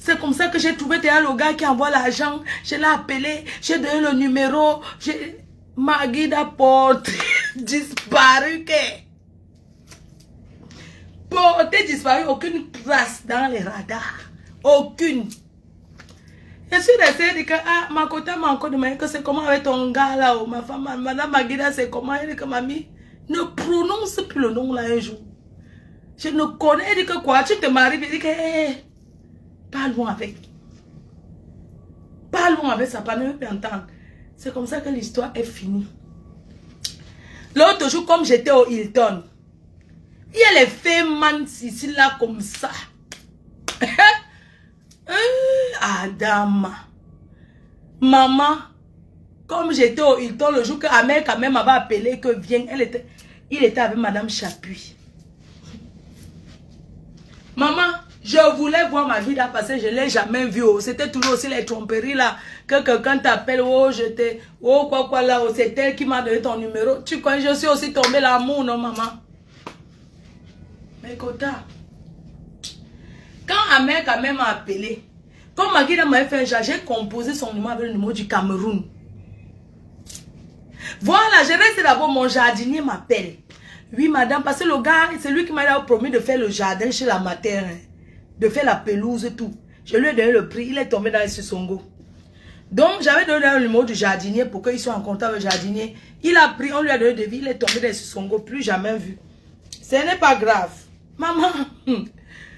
C'est comme ça que j'ai trouvé le gars qui envoie l'argent. Je l'ai appelé, j'ai donné le numéro. Maguida porte disparu. Porte disparu, aucune trace dans les radars. Aucune. Je suis restée dit que ma côté m'a encore demandé que c'est comment avec ton gars là. Ma femme, madame Maguida, c'est comment. Elle dit que mamie, ne prononce plus le nom là un jour. Je ne connais. Elle dit que quoi, tu te maries. Elle dit que parle-moi avec. Parle-moi avec, ça ne veut pas entendre. C'est comme ça que l'histoire est finie. L'autre jour, comme j'étais au Hilton, il y a les femmes ici, là, comme ça. Adam. Maman, comme j'étais au Hilton, le jour que Amel quand même m'avait appelé que viens, il était avec Madame Chapuis. Maman, je voulais voir ma vie là parce que je ne l'ai jamais vue. Oh. C'était toujours aussi les tromperies là. Que quelqu'un t'appelle, oh je t'ai, oh quoi là, oh, c'est elle qui m'a donné ton numéro. Tu connais, je suis aussi tombée l'amour, non maman. Mais Kota, quand Amel quand même m'a appelé, comme Maguida m'avait fait un genre, j'ai composé son numéro avec le numéro du Cameroun. Voilà, je reste d'abord, mon jardinier m'appelle. Oui, madame, parce que le gars, c'est lui qui m'a promis de faire le jardin chez la mater, hein, de faire la pelouse et tout. Je lui ai donné le prix, il est tombé dans les Sissongo. Donc, j'avais donné le numéro du jardinier pour qu'il soit en contact avec le jardinier. Il a pris, on lui a donné des vies, il est tombé dans les Sissongo, plus jamais vu. Ce n'est pas grave. Maman,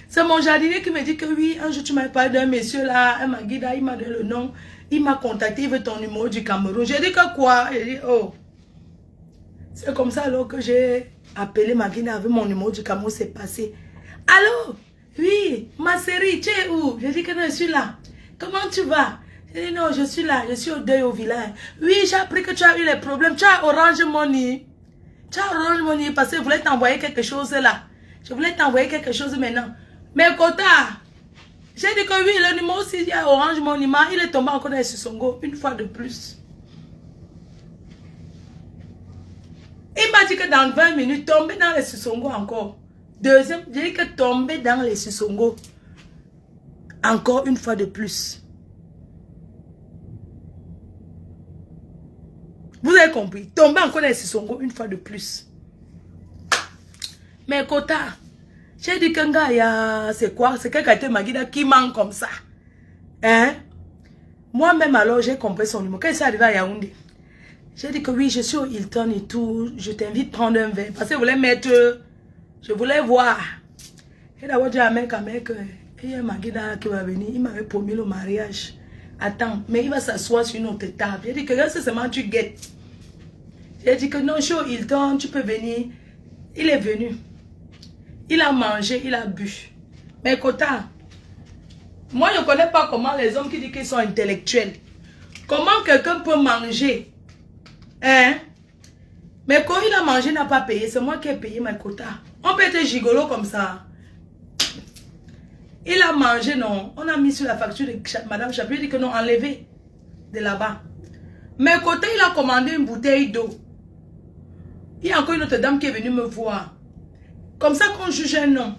c'est mon jardinier qui me dit que oui, un jour tu m'as parlé d'un monsieur là, un Maguida, il m'a donné le nom, il m'a contacté, il veut ton numéro du Cameroun. J'ai dit que quoi? Il dit, oh. C'est comme ça alors que j'ai appelé Maguida avec mon numéro du Cameroun, c'est passé. Allô? Oui, ma série, tu es où? J'ai dit que non, je suis là. Comment tu vas? J'ai dit non, je suis là, je suis au deuil au village. Oui, j'ai appris que tu as eu les problèmes. Tu as Orange Money. Tu as Orange Money parce que je voulais t'envoyer quelque chose là. Je voulais t'envoyer quelque chose maintenant. Mais Kota, j'ai dit que oui, le numéro aussi, il y a Orange Money, il est tombé encore dans les Sissongo une fois de plus. Il m'a dit que dans 20 minutes, tomber dans les Sissongo encore. Deuxième, j'ai dit que tomber dans les Sissongo encore une fois de plus. Vous avez compris? Tomber encore dans les Sissongo une fois de plus. Mais Kota, j'ai dit qu'un gars, c'est quoi? C'est quelqu'un qui m'a dit qui manque comme ça. Hein? Moi-même alors, j'ai compris son numéro. Quand il s'est arrivé à Yaoundé, j'ai dit que oui, je suis au Hilton et tout. Je t'invite à prendre un verre. Parce que je voulais mettre... Je voulais voir. Et d'abord, j'ai dit à mec que... Il y a Maguida qui va venir. Il m'avait promis le mariage. Attends, mais il va s'asseoir sur une autre table. J'ai dit que là, c'est seulement tu guettes. J'ai dit que non, je suis au Hilton, tu peux venir. Il est venu. Il a mangé, il a bu. Mais Kota, moi, je ne connais pas comment les hommes qui disent qu'ils sont intellectuels. Comment quelqu'un peut manger? Hein? Mais quand il a mangé, il n'a pas payé. C'est moi qui ai payé mes quotas. On peut être gigolo comme ça. Il a mangé, non. On a mis sur la facture de Madame Chapuis. Il dit que non, enlevé de là-bas. Mais côté, il a commandé une bouteille d'eau. Il y a encore une autre dame qui est venue me voir. Comme ça qu'on juge un homme.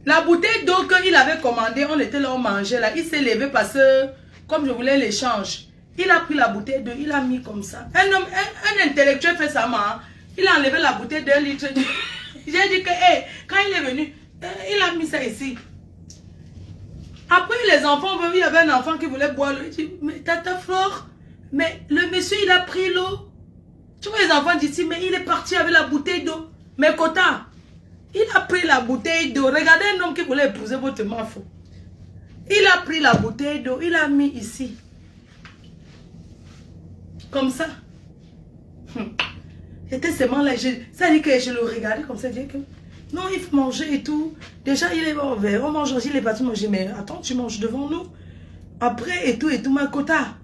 La bouteille d'eau qu'il avait commandée, on était là, on mangeait là. Il s'est levé parce que, comme je voulais l'échange, il a pris la bouteille d'eau, il a mis comme ça. Un homme, un intellectuel fait ça, man. Il a enlevé la bouteille d'1 litre. J'ai dit que, hey, quand il est venu, il a mis ça ici. Après, les enfants, il y avait un enfant qui voulait boire l'eau. Il dit, mais Tata Flore, mais le monsieur, il a pris l'eau. Tu vois les enfants d'ici, mais il est parti avec la bouteille d'eau. Mais Kota, il a pris la bouteille d'eau. Regardez un homme qui voulait épouser votre mafo. Il a pris la bouteille d'eau, il a mis ici. Comme ça. J'étais seulement là. Ça dit que je le regardais comme ça. Je dis que non, il faut manger et tout. Déjà, il est ouvert. On mange aussi, il est parti manger. Mais attends, tu manges devant nous. Après, et tout, ma Kota.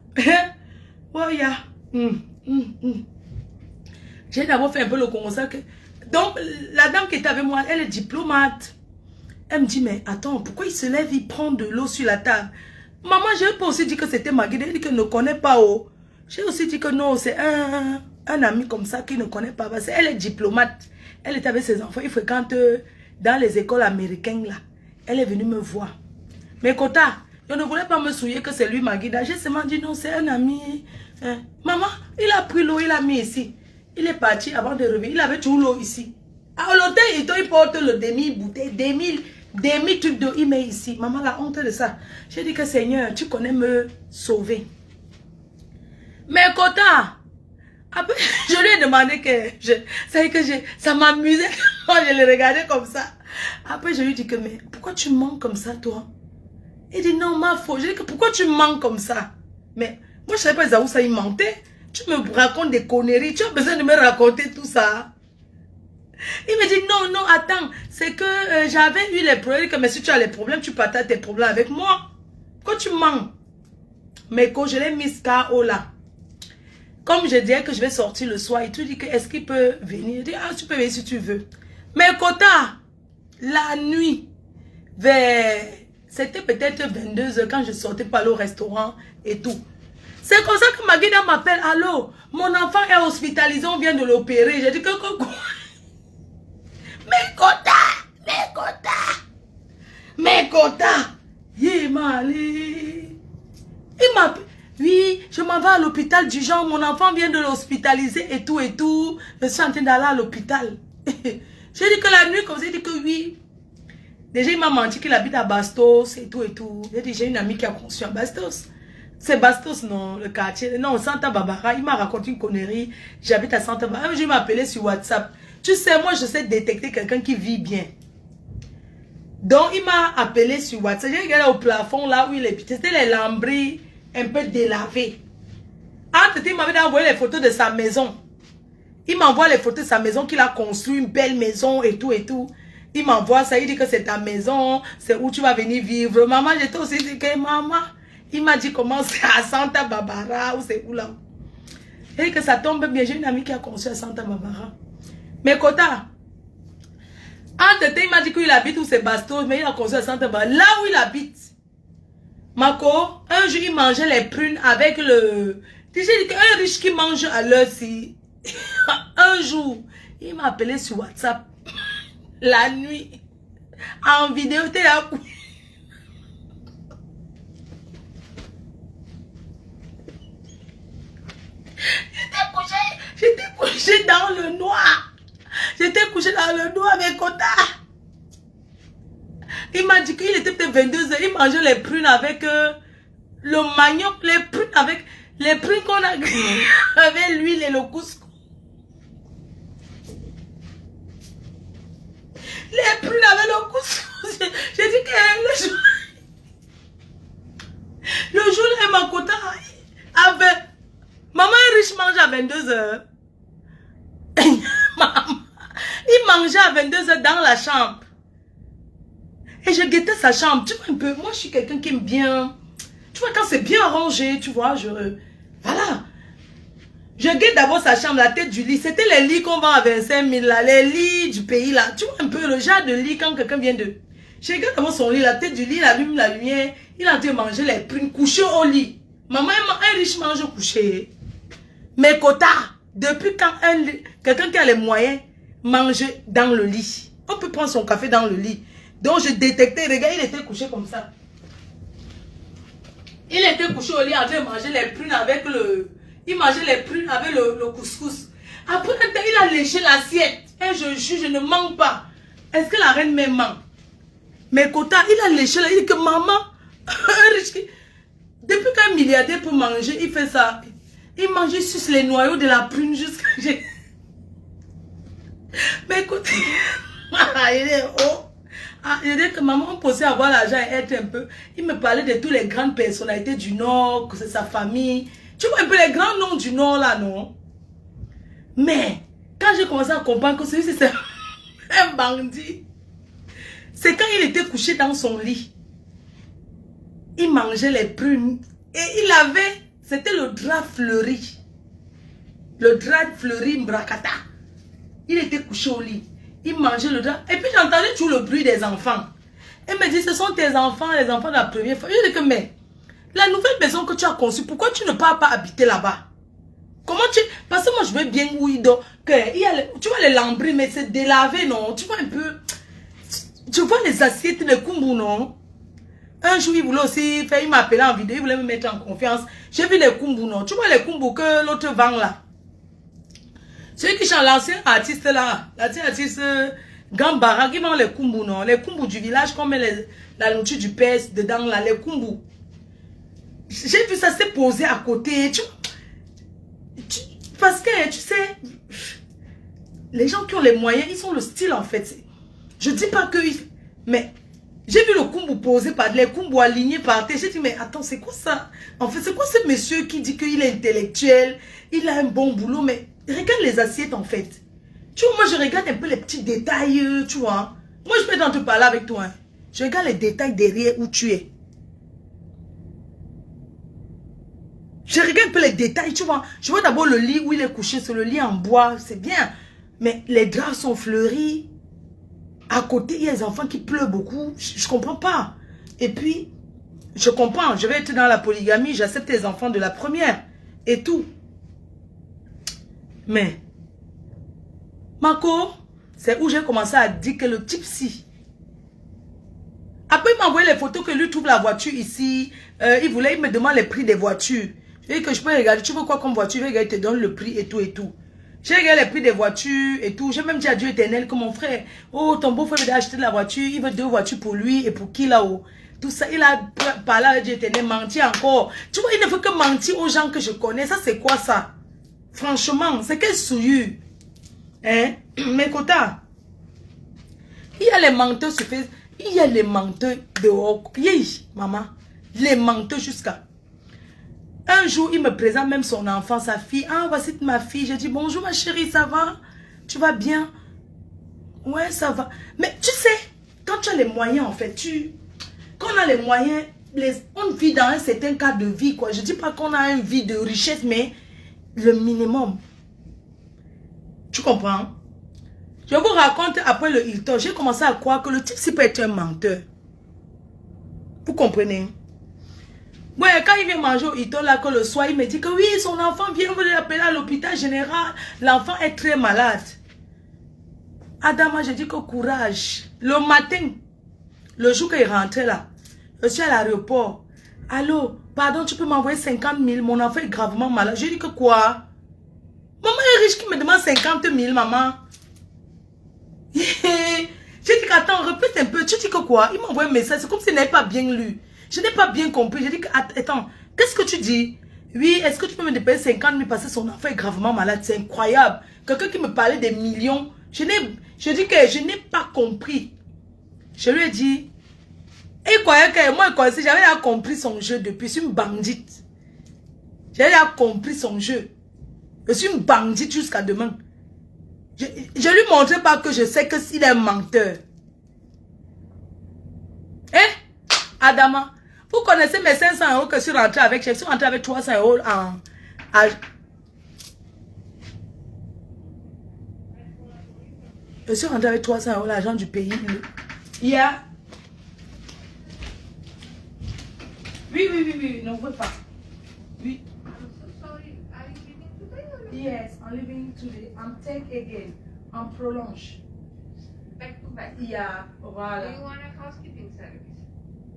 Oh, yeah. J'ai d'abord fait un peu le constat que... Donc, la dame qui était avec moi, elle est diplomate. Elle me dit, mais attends, pourquoi il se lève, il prend de l'eau sur la table? Maman, j'ai pas aussi dit que c'était Maguida. Elle dit qu'elle ne connaît pas. Oh. J'ai aussi dit que non, c'est un ami comme ça qui ne connaît pas. Parce qu'elle est diplomate. Elle est avec ses enfants. Il fréquente dans les écoles américaines là. Elle est venue me voir. Mais Kota, je ne voulais pas me souiller que c'est lui Maguida. J'ai seulement dit non, c'est un ami. Maman, il a pris l'eau, il a mis ici. Il est parti avant de revenir. Il avait toujours l'eau ici. À l'hôtel, il porte le demi-bouteille, demi-truc d'eau. Il met ici. Maman, la honte de ça. J'ai dit que Seigneur, tu connais me sauver. Mais Kota, après, je lui ai demandé que ça m'amusait. Moi, je le regardais comme ça. Après, je lui ai dit que, mais pourquoi tu mens comme ça, toi? Il dit, non, ma faute. J'ai dit que, pourquoi tu mens comme ça? Mais moi, je ne savais pas où ça, il mentait. Tu me racontes des conneries. Tu as besoin de me raconter tout ça. Il me dit, non, non, attends. C'est que j'avais eu les problèmes. Mais si tu as les problèmes, tu partages tes problèmes avec moi. Quand tu mens. Mais quand je l'ai mis KO là. Comme je disais que je vais sortir le soir. Et tu dis que est-ce qu'il peut venir? Il dit, ah, tu peux venir si tu veux. Mais Kota, la nuit, c'était peut-être 22h quand je sortais pour aller au restaurant et tout. C'est comme ça que Maguida m'appelle. Allô, mon enfant est hospitalisé, on vient de l'opérer. J'ai dit que quoi? Mais Kota, il m'a allé. Il m'appelle. Oui, je m'en vais à l'hôpital du genre, mon enfant vient de l'hospitaliser et tout. Je suis en train d'aller à l'hôpital. J'ai dit que la nuit, comme ça, il dit que oui. Déjà, il m'a menti qu'il habite à Bastos et tout. J'ai dit, j'ai une amie qui a conçu à Bastos. C'est Bastos, non, le quartier. Non, Santa Barbara. Il m'a raconté une connerie. J'habite à Santa Barbara. Je m'a appelé sur WhatsApp. Tu sais, moi, je sais détecter quelqu'un qui vit bien. Donc, il m'a appelé sur WhatsApp. J'ai regardé au plafond, là où il est. C'était les lambris un peu délavés. Entre-temps, il m'avait envoyé les photos de sa maison. Il m'envoie les photos de sa maison qu'il a construit, une belle maison et tout. Il m'envoie ça, il dit que c'est ta maison, c'est où tu vas venir vivre. Maman, j'étais aussi dit que maman, il m'a dit comment c'est à Santa Barbara ou c'est où là. Et que ça tombe bien, j'ai une amie qui a construit à Santa Barbara. Mais Kota, entre-temps, il m'a dit qu'il habite où c'est Bastos, mais il a construit à Santa Barbara. Là où il habite, Mako, un jour il mangeait les prunes avec le... J'ai dit qu'un riche qui mange à l'heure si... Un jour, il m'a appelé sur WhatsApp. La nuit. En vidéo, t'es là. J'étais couché dans le noir. J'étais couché dans le noir avec Kota. Il m'a dit qu'il était peut-être 22h. Il mangeait les prunes avec le manioc. Les prunes avec... Les prunes qu'on a... avec l'huile et le couscous. Les prunes avec le couscous. J'ai dit que le jour où ma Kota avait... Maman est riche, mange à 22h. Il mangeait à 22h dans la chambre. Et je guettais sa chambre. Tu vois un peu, moi je suis quelqu'un qui aime bien... Tu vois, quand c'est bien arrangé, tu vois, voilà. Je guette d'abord sa chambre, la tête du lit. C'était les lits qu'on vend à 25 000, là, les lits du pays, là. Tu vois un peu le genre de lit quand quelqu'un vient de... Je regarde d'abord son lit, la tête du lit, il allume la lumière. Il est en train de manger les prunes, couché au lit. Maman, un riche mange couché. Mais Kota, depuis quand quelqu'un qui a les moyens mange dans le lit. On peut prendre son café dans le lit. Donc je détectais, regarde, il était couché comme ça. Il était couché au lit en train de manger les prunes avec le... Il mangeait les prunes avec le couscous. Après, il a léché l'assiette. Et je jure, je ne mens pas. Est-ce que la reine me ment? Mais Kota, il a léché là. Il dit que maman, depuis qu'un milliardaire peut manger, il fait ça. Il mange juste les noyaux de la prune jusqu'à... Mais écoute, il est haut. Ah, je dis que maman, on pensait avoir l'argent et être un peu... Il me parlait de toutes les grandes personnalités du Nord, que c'est sa famille. Tu vois un peu les grands noms du Nord là, non? Mais, quand j'ai commencé à comprendre que celui-ci c'est un bandit, c'est quand il était couché dans son lit. Il mangeait les prunes. Et il avait... C'était le drap fleuri. Le drap fleuri Mbrakata. Il était couché au lit. Il mangeait le drap. Et puis j'entendais tout le bruit des enfants. Elle me dit, ce sont tes enfants, les enfants de la première fois. Je dis que, mais, la nouvelle maison que tu as conçue, pourquoi tu ne pars pas habiter là-bas? Comment tu... Parce que moi, je veux bien où il dort. Tu vois les lambris, mais c'est délavé, non? Tu vois un peu... Tu vois les assiettes, les kumbou, non? Un jour, il voulait aussi faire... Il m'a appelé en vidéo, il voulait me mettre en confiance. J'ai vu les kumbou, non? Tu vois les kumbou que l'autre vend là? Celui qui chante, l'ancien artiste là, l'ancien artiste Gambara, qui vend les kumbou, non? Les kumbou du village, qu'on met la nourriture du père dedans là, les kumbou. J'ai vu ça s'est posé à côté. Parce que, tu sais, les gens qui ont les moyens, ils ont le style en fait. Je dis pas que... Mais J'ai vu le Kumbu posé par les Kumbu alignés par terre. J'ai dit, mais attends, c'est quoi ça? En fait, c'est quoi ce monsieur qui dit qu'il est intellectuel, il a un bon boulot, mais regarde les assiettes en fait. Tu vois, moi je regarde un peu les petits détails, tu vois. Moi je peux te parler avec toi. Hein. Je regarde les détails derrière où tu es. Je regarde un peu les détails, tu vois. Je vois d'abord le lit où il est couché, c'est le lit en bois, c'est bien. Mais les draps sont fleuris. À côté, il y a des enfants qui pleurent beaucoup. Je ne comprends pas. Et puis, je comprends. Je vais être dans la polygamie. J'accepte les enfants de la première. Et tout. Mais, Marco, c'est où j'ai commencé à dire que le type si. Après, il m'a envoyé les photos que lui trouve la voiture ici. Il me demande les prix des voitures. Je lui ai dit que je peux regarder. Tu veux quoi comme voiture? Il te donne le prix et tout et tout. J'ai regardé les prix des voitures et tout. J'ai même dit à Dieu éternel que mon frère, oh, ton beau-frère veut acheter de la voiture. Il veut 2 voitures pour lui et pour qui là-haut. Tout ça, il a parlé à Dieu éternel, menti encore. Tu vois, il ne faut que mentir aux gens que je connais. Ça, c'est quoi ça? Franchement, c'est quel souillure. Hein? Mais Kota, il y a les menteurs sur Facebook. Il y a les menteurs dehors. Maman, les menteurs jusqu'à... Un jour, il me présente même son enfant, sa fille. Ah, voici ma fille. Je dis, bonjour ma chérie, ça va? Tu vas bien? Ouais, ça va. Mais tu sais, quand tu as les moyens, en fait, quand on a les moyens, on vit dans un certain cadre de vie, quoi. Je ne dis pas qu'on a une vie de richesse, mais le minimum. Tu comprends? Je vous raconte après le Hilton, j'ai commencé à croire que le type, c'est peut être un menteur. Vous comprenez? Ouais, quand il vient manger au Hilton, là, que le soir, il me dit que oui, son enfant vient, vous l'appeler à l'hôpital général. L'enfant est très malade. Adama, je dis que courage. Le matin, le jour qu'il rentrait là, je suis à l'aéroport. Allô, pardon, tu peux m'envoyer 50 000, mon enfant est gravement malade. Je dis que quoi? Maman est riche qui me demande 50 000, maman. J'ai dit qu'attends, répète un peu. Tu dis que quoi? Il m'envoie un message, c'est comme s'il n'avait pas bien lu. Je n'ai pas bien compris. J'ai dit que, attends, qu'est-ce que tu dis? Oui, est-ce que tu peux me dépayer 50 000 parce que son enfant est gravement malade? C'est incroyable. Quelqu'un qui me parlait des millions. Je dis que je n'ai pas compris. Je lui ai dit, et croyait que moi, j'avais déjà compris son jeu depuis. Je suis une bandite. J'avais déjà compris son jeu. Je suis une bandite jusqu'à demain. Je lui montrais pas que je sais que s'il est un menteur. Hein? Adama, vous connaissez mes 500 € que je suis rentrée avec. Je suis rentrée avec 300 € Je suis rentrée avec 300 € l'argent du pays. Yeah. Oui, ne veux pas. Oui. I'm so sorry. Are you leaving today or Yes, I'm leaving today. I'm take again. I'm prolonge. back to back? Yeah, Do you voilà. want a housekeeping service?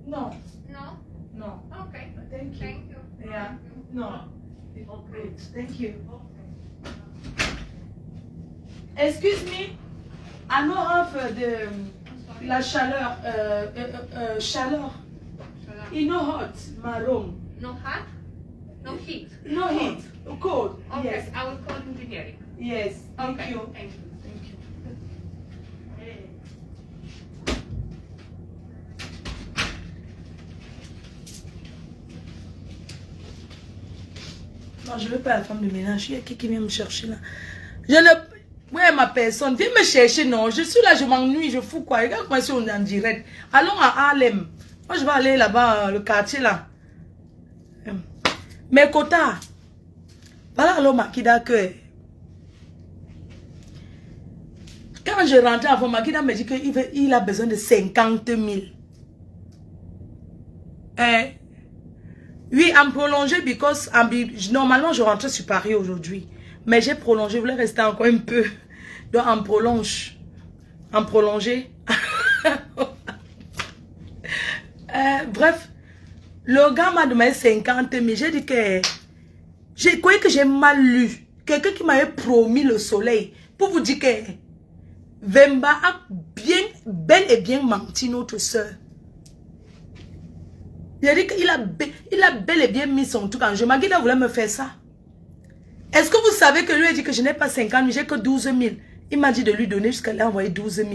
No, No? no. Okay. Thank you. Thank you. Yeah, Thank you. no. Okay. Good, thank you. Okay. Excuse me, I know of the I'm sorry. la chaleur, chaleur. Shall I- You know hot, my room. No hot? No heat? No heat, cold. Okay, Yes, I will call engineering. yes. Thank Okay, you. thank you. Thank you. Non, je ne veux pas la femme de ménage. Il y a qui vient me chercher là. Je ne... Ouais, ma personne, viens me chercher, non. Je suis là, je m'ennuie, je fous quoi. Regarde comment on est en direct. Allons à Harlem. Moi, je vais aller là-bas, le quartier là. Mais Kota, voilà alors Makida que... Quand je rentrais avant, Makida me dit qu'il a besoin de 50 000. Oui, en prolongé, because normalement je rentrais sur Paris aujourd'hui. Mais j'ai prolongé, je voulais rester encore un peu. Donc en prolonge. En prolongé. Bref, le gars m'a demandé 50 000. J'ai dit que... J'ai croyé que j'ai mal lu. Quelqu'un qui m'avait promis le soleil. Pour vous dire que... Vemba a bel et bien menti notre soeur. Il a dit qu'il a bel et bien mis son truc en jeu. Magida voulait me faire ça. Est-ce que vous savez que lui a dit que je n'ai pas 50 000, j'ai que 12 000. Il m'a dit de lui donner jusqu'à lui envoyer 12 000.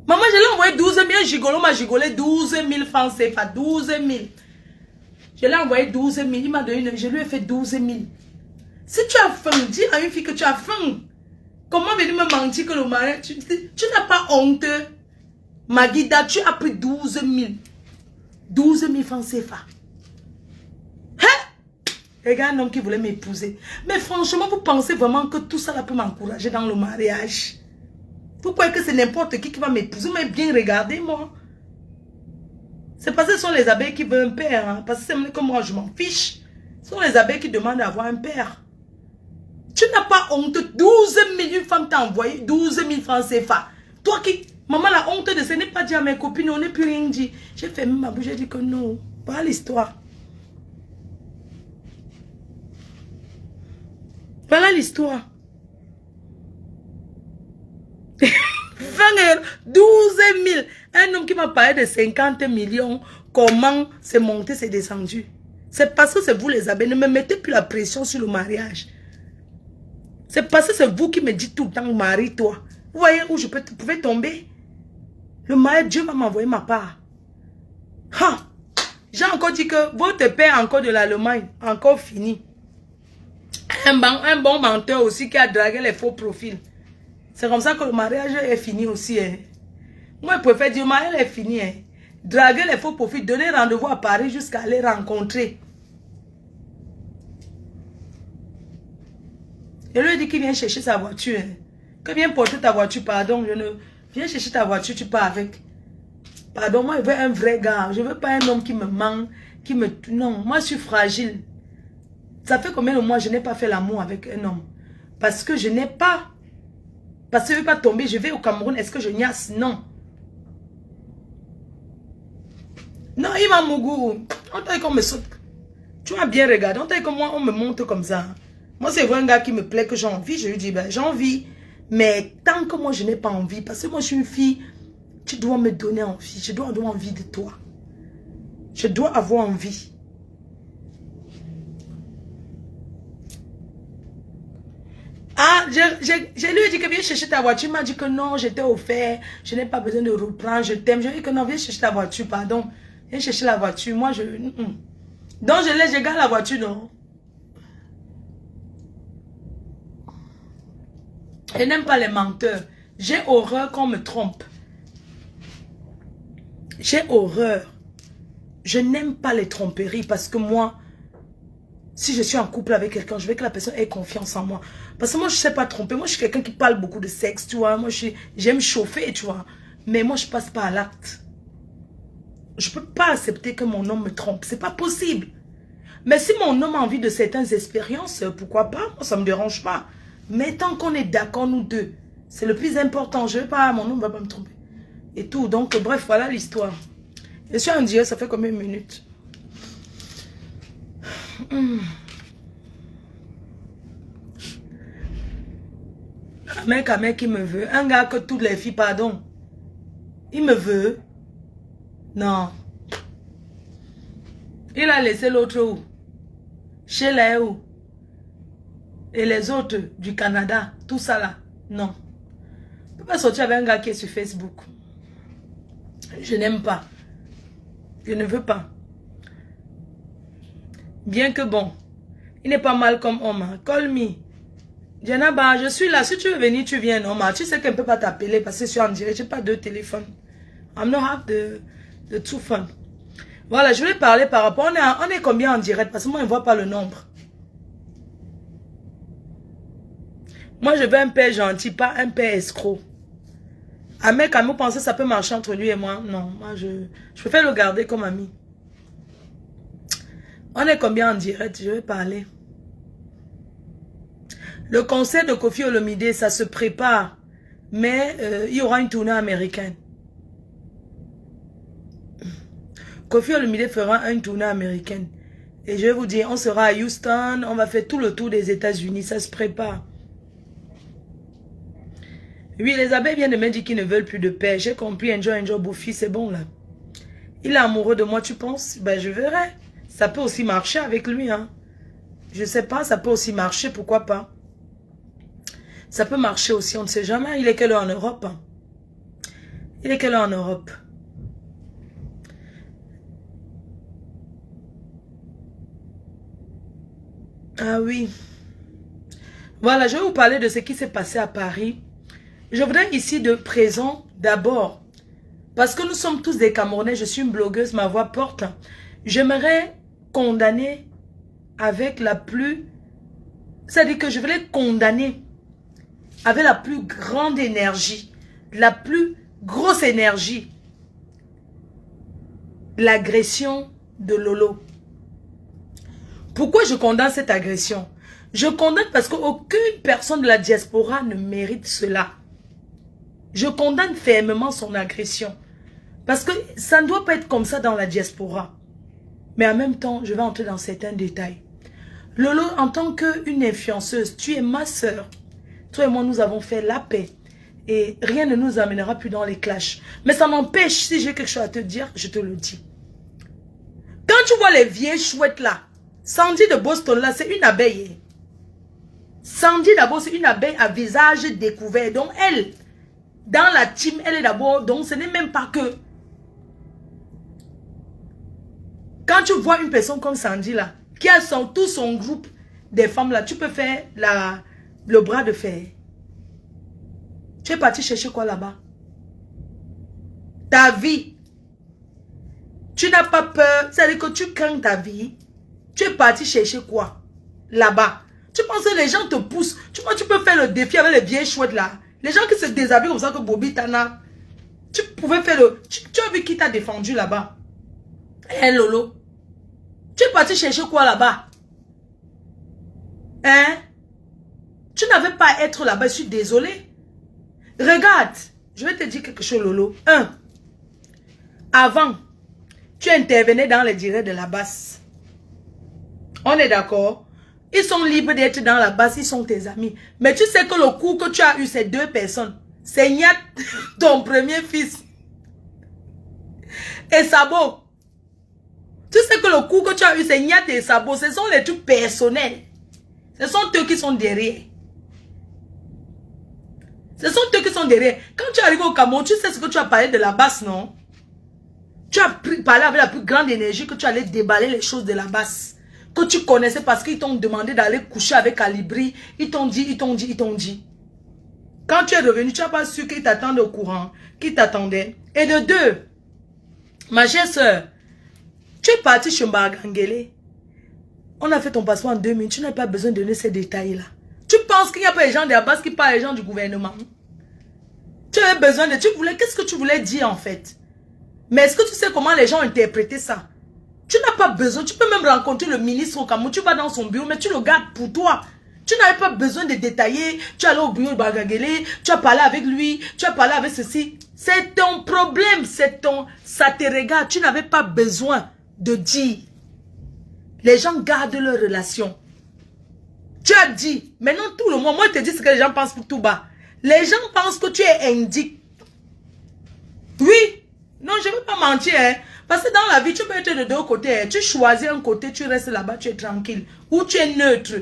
Maman, je l'ai envoyé envoyé 12 000, un gigolo m'a gigolé 12 000 francs CFA, 12 000. Je l'ai envoyé 12 000, il m'a donné, je lui ai fait 12 000. Si tu as faim, dis à une fille que tu as faim. Comment venir me mentir que le mariage, tu n'as pas honte. Maguida, tu as pris 12 000. 12 000 francs CFA. Hein? Regarde un homme qui voulait m'épouser. Mais franchement, vous pensez vraiment que tout ça là peut m'encourager dans le mariage? Vous croyez que c'est n'importe qui va m'épouser? Mais bien regardez moi. C'est parce que ce sont les abeilles qui veulent un père. Hein? Parce que c'est comme moi, je m'en fiche. Ce sont les abeilles qui demandent d'avoir un père. Tu n'as pas honte. 12 000 femmes t'ont envoyé 12 000 francs CFA. Toi qui... Maman, la honte de ce n'est pas dit à mes copines, on n'est plus rien dit. J'ai fermé ma bouche, j'ai dit que non. Pas l'histoire. Voilà l'histoire. 20 euros, 12 000. Un homme qui m'a parlé de 50 millions. Comment c'est monté, c'est descendu. C'est parce que c'est vous les abeilles. Ne me mettez plus la pression sur le mariage. C'est parce que c'est vous qui me dites tout le temps, marie-toi. Vous voyez où je pouvais tomber? Le mariage, Dieu va m'envoyer ma part. Ha! J'ai encore dit que votre père encore de l'Allemagne, encore fini. Un bon menteur aussi qui a dragué les faux profils. C'est comme ça que le mariage est fini aussi. Hein. Moi, je préfère dire, le mariage est fini. Hein. Draguer les faux profils, donner rendez-vous à Paris jusqu'à les rencontrer. Je lui ai dit qu'il vient chercher sa voiture. Hein. Que vient porter ta voiture, pardon. Viens chercher ta voiture, tu pars avec. Pardon, moi, je veux un vrai gars. Je ne veux pas un homme qui me ment, qui me... Non, moi, je suis fragile. Ça fait combien de mois je n'ai pas fait l'amour avec un homme? Parce que je n'ai pas... Parce que je ne veux pas tomber, je vais au Cameroun, est-ce que je niasse? Non. Non, il m'a mougou. On t'a dit qu'on me saute. Tu m'as bien regardé. On t'a dit que moi, on me monte comme ça. Moi, c'est vrai un gars qui me plaît, que j'ai envie. Je lui dis, ben, j'ai envie. Mais tant que moi, je n'ai pas envie, parce que moi, je suis une fille, tu dois me donner envie. Je dois avoir envie de toi. Je dois avoir envie. Ah, je lui ai dit que viens chercher ta voiture. Il m'a dit que non, j'étais offert. Je n'ai pas besoin de reprendre. Je t'aime. Je lui ai dit que non, viens chercher ta voiture, pardon. Viens chercher la voiture. Moi, Donc, je garde la voiture, non. Je n'aime pas les menteurs. J'ai horreur qu'on me trompe. J'ai horreur. Je n'aime pas les tromperies parce que moi, si je suis en couple avec quelqu'un, je veux que la personne ait confiance en moi. Parce que moi, je ne sais pas tromper. Moi, je suis quelqu'un qui parle beaucoup de sexe, tu vois. Moi, j'aime chauffer, tu vois. Mais moi, je ne passe pas à l'acte. Je ne peux pas accepter que mon homme me trompe. Ce n'est pas possible. Mais si mon homme a envie de certaines expériences, pourquoi pas? Moi, ça ne me dérange pas. Mais tant qu'on est d'accord, nous deux, c'est le plus important. Je ne veux pas, mon homme ne va pas me tromper. Et tout. Donc, bref, voilà l'histoire. Je suis en direct, ça fait combien de minutes? Un mec qui me veut. Un gars que toutes les filles, pardon. Il me veut. Non. Il a laissé l'autre où? Chez les où? Et les autres du Canada. Tout ça là. Non. Je ne peux pas sortir avec un gars qui est sur Facebook. Je n'aime pas. Je ne veux pas. Bien que bon. Il n'est pas mal comme homme. Hein. Call me. Janaba, je suis là. Si tu veux venir, tu viens. Non, tu sais qu'elle ne peut pas t'appeler parce que je suis en direct. Je n'ai pas deux téléphones. I'm not have the two phone. Voilà, je voulais parler par rapport. On est combien en direct? Parce que moi, je ne vois pas le nombre. Moi, je veux un père gentil, pas un père escroc. Un mec, à nous penser ça peut marcher entre lui et moi. Non, moi, je préfère le garder comme ami. On est combien en direct? Je vais parler. Le concert de Koffi Olomide, ça se prépare. Mais il y aura une tournée américaine. Koffi Olomide fera une tournée américaine. Et je vais vous dire, on sera à Houston, on va faire tout le tour des États-Unis, ça se prépare. Oui, les abeilles viennent de me dire qu'ils ne veulent plus de paix. J'ai compris, enjoy Bouffi, c'est bon là. Il est amoureux de moi, tu penses? Ben je verrai. Ça peut aussi marcher avec lui, hein. Je sais pas, ça peut aussi marcher, pourquoi pas? Ça peut marcher aussi, on ne sait jamais. Il est quelle heure en Europe? Hein? Il est quelle heure en Europe? Ah oui. Voilà, je vais vous parler de ce qui s'est passé à Paris. Je voudrais ici de présent d'abord, parce que nous sommes tous des Camerounais, je suis une blogueuse, ma voix porte. J'aimerais condamner avec la plus... C'est-à-dire que je vais les condamner avec la plus grande énergie, la plus grosse énergie, l'agression de Lolo. Pourquoi je condamne cette agression? Je condamne parce qu'aucune personne de la diaspora ne mérite cela. Je condamne fermement son agression. Parce que ça ne doit pas être comme ça dans la diaspora. Mais en même temps, je vais entrer dans certains détails. Lolo, en tant qu'une influenceuse, tu es ma soeur. Toi et moi, nous avons fait la paix. Et rien ne nous amènera plus dans les clashs. Mais ça m'empêche, si j'ai quelque chose à te dire, je te le dis. Quand tu vois les vieilles chouettes là, Sandy de Boston là, c'est une abeille. Sandy d'abord, c'est une abeille à visage découvert. Donc elle, dans la team, elle est d'abord, donc ce n'est même pas que... Quand tu vois une personne comme Sandy là, qui a tout son groupe des femmes là, tu peux faire le bras de fer. Tu es parti chercher quoi là-bas? Ta vie. Tu n'as pas peur. C'est-à-dire que tu crains ta vie. Tu es parti chercher quoi? Là-bas. Tu penses que les gens te poussent. Tu peux faire le défi avec les vieilles chouettes là. Les gens qui se déshabillent comme ça que Bobby Tana. Tu pouvais faire le... Tu as vu qui t'a défendu là-bas? Hein, Lolo? Tu es parti chercher quoi là-bas? Hein? Tu n'avais pas à être là-bas, je suis désolée. Regarde, je vais te dire quelque chose, Lolo. Avant, tu intervenais dans les directs de la basse. On est d'accord? Ils sont libres d'être dans la basse, ils sont tes amis. Mais tu sais que le coup que tu as eu, ces deux personnes, c'est Nyat, ton premier fils, et Sabo. Tu sais que le coup que tu as eu, c'est Nyat et Sabo. Ce sont les trucs personnels. Ce sont eux qui sont derrière. Ce sont eux qui sont derrière. Quand tu arrives au Cameroun, tu sais ce que tu as parlé de la basse, non? Tu as parlé avec la plus grande énergie que tu allais déballer les choses de la basse. Que tu connaissais parce qu'ils t'ont demandé d'aller coucher avec Alibri. Ils t'ont dit. Quand tu es revenu, tu n'as pas su qu'ils t'attendaient au courant. Qu'ils t'attendaient. Et de deux, ma chère soeur, tu es parti chez Mbagangele. On a fait ton passeport en 2000. Tu n'as pas besoin de donner ces détails-là. Tu penses qu'il n'y a pas les gens de la base qui parlent les gens du gouvernement? Tu avais besoin de... Qu'est-ce que tu voulais dire en fait? Mais est-ce que tu sais comment les gens ont interprété ça? Tu n'as pas besoin. Tu peux même rencontrer le ministre au Cameroun. Tu vas dans son bureau, mais tu le gardes pour toi. Tu n'avais pas besoin de détailler. Tu es allé au bureau de Bagagele. Tu as parlé avec lui. Tu as parlé avec ceci. C'est ton problème. Ça te regarde. Tu n'avais pas besoin de dire. Les gens gardent leur relation. Tu as dit, maintenant tout le monde, moi je te dis ce que les gens pensent pour tout bas. Les gens pensent que tu es indigne. Oui, non je ne vais pas mentir. Hein. Parce que dans la vie, tu peux être de deux côtés. Hein. Tu choisis un côté, tu restes là-bas, tu es tranquille. Ou tu es neutre.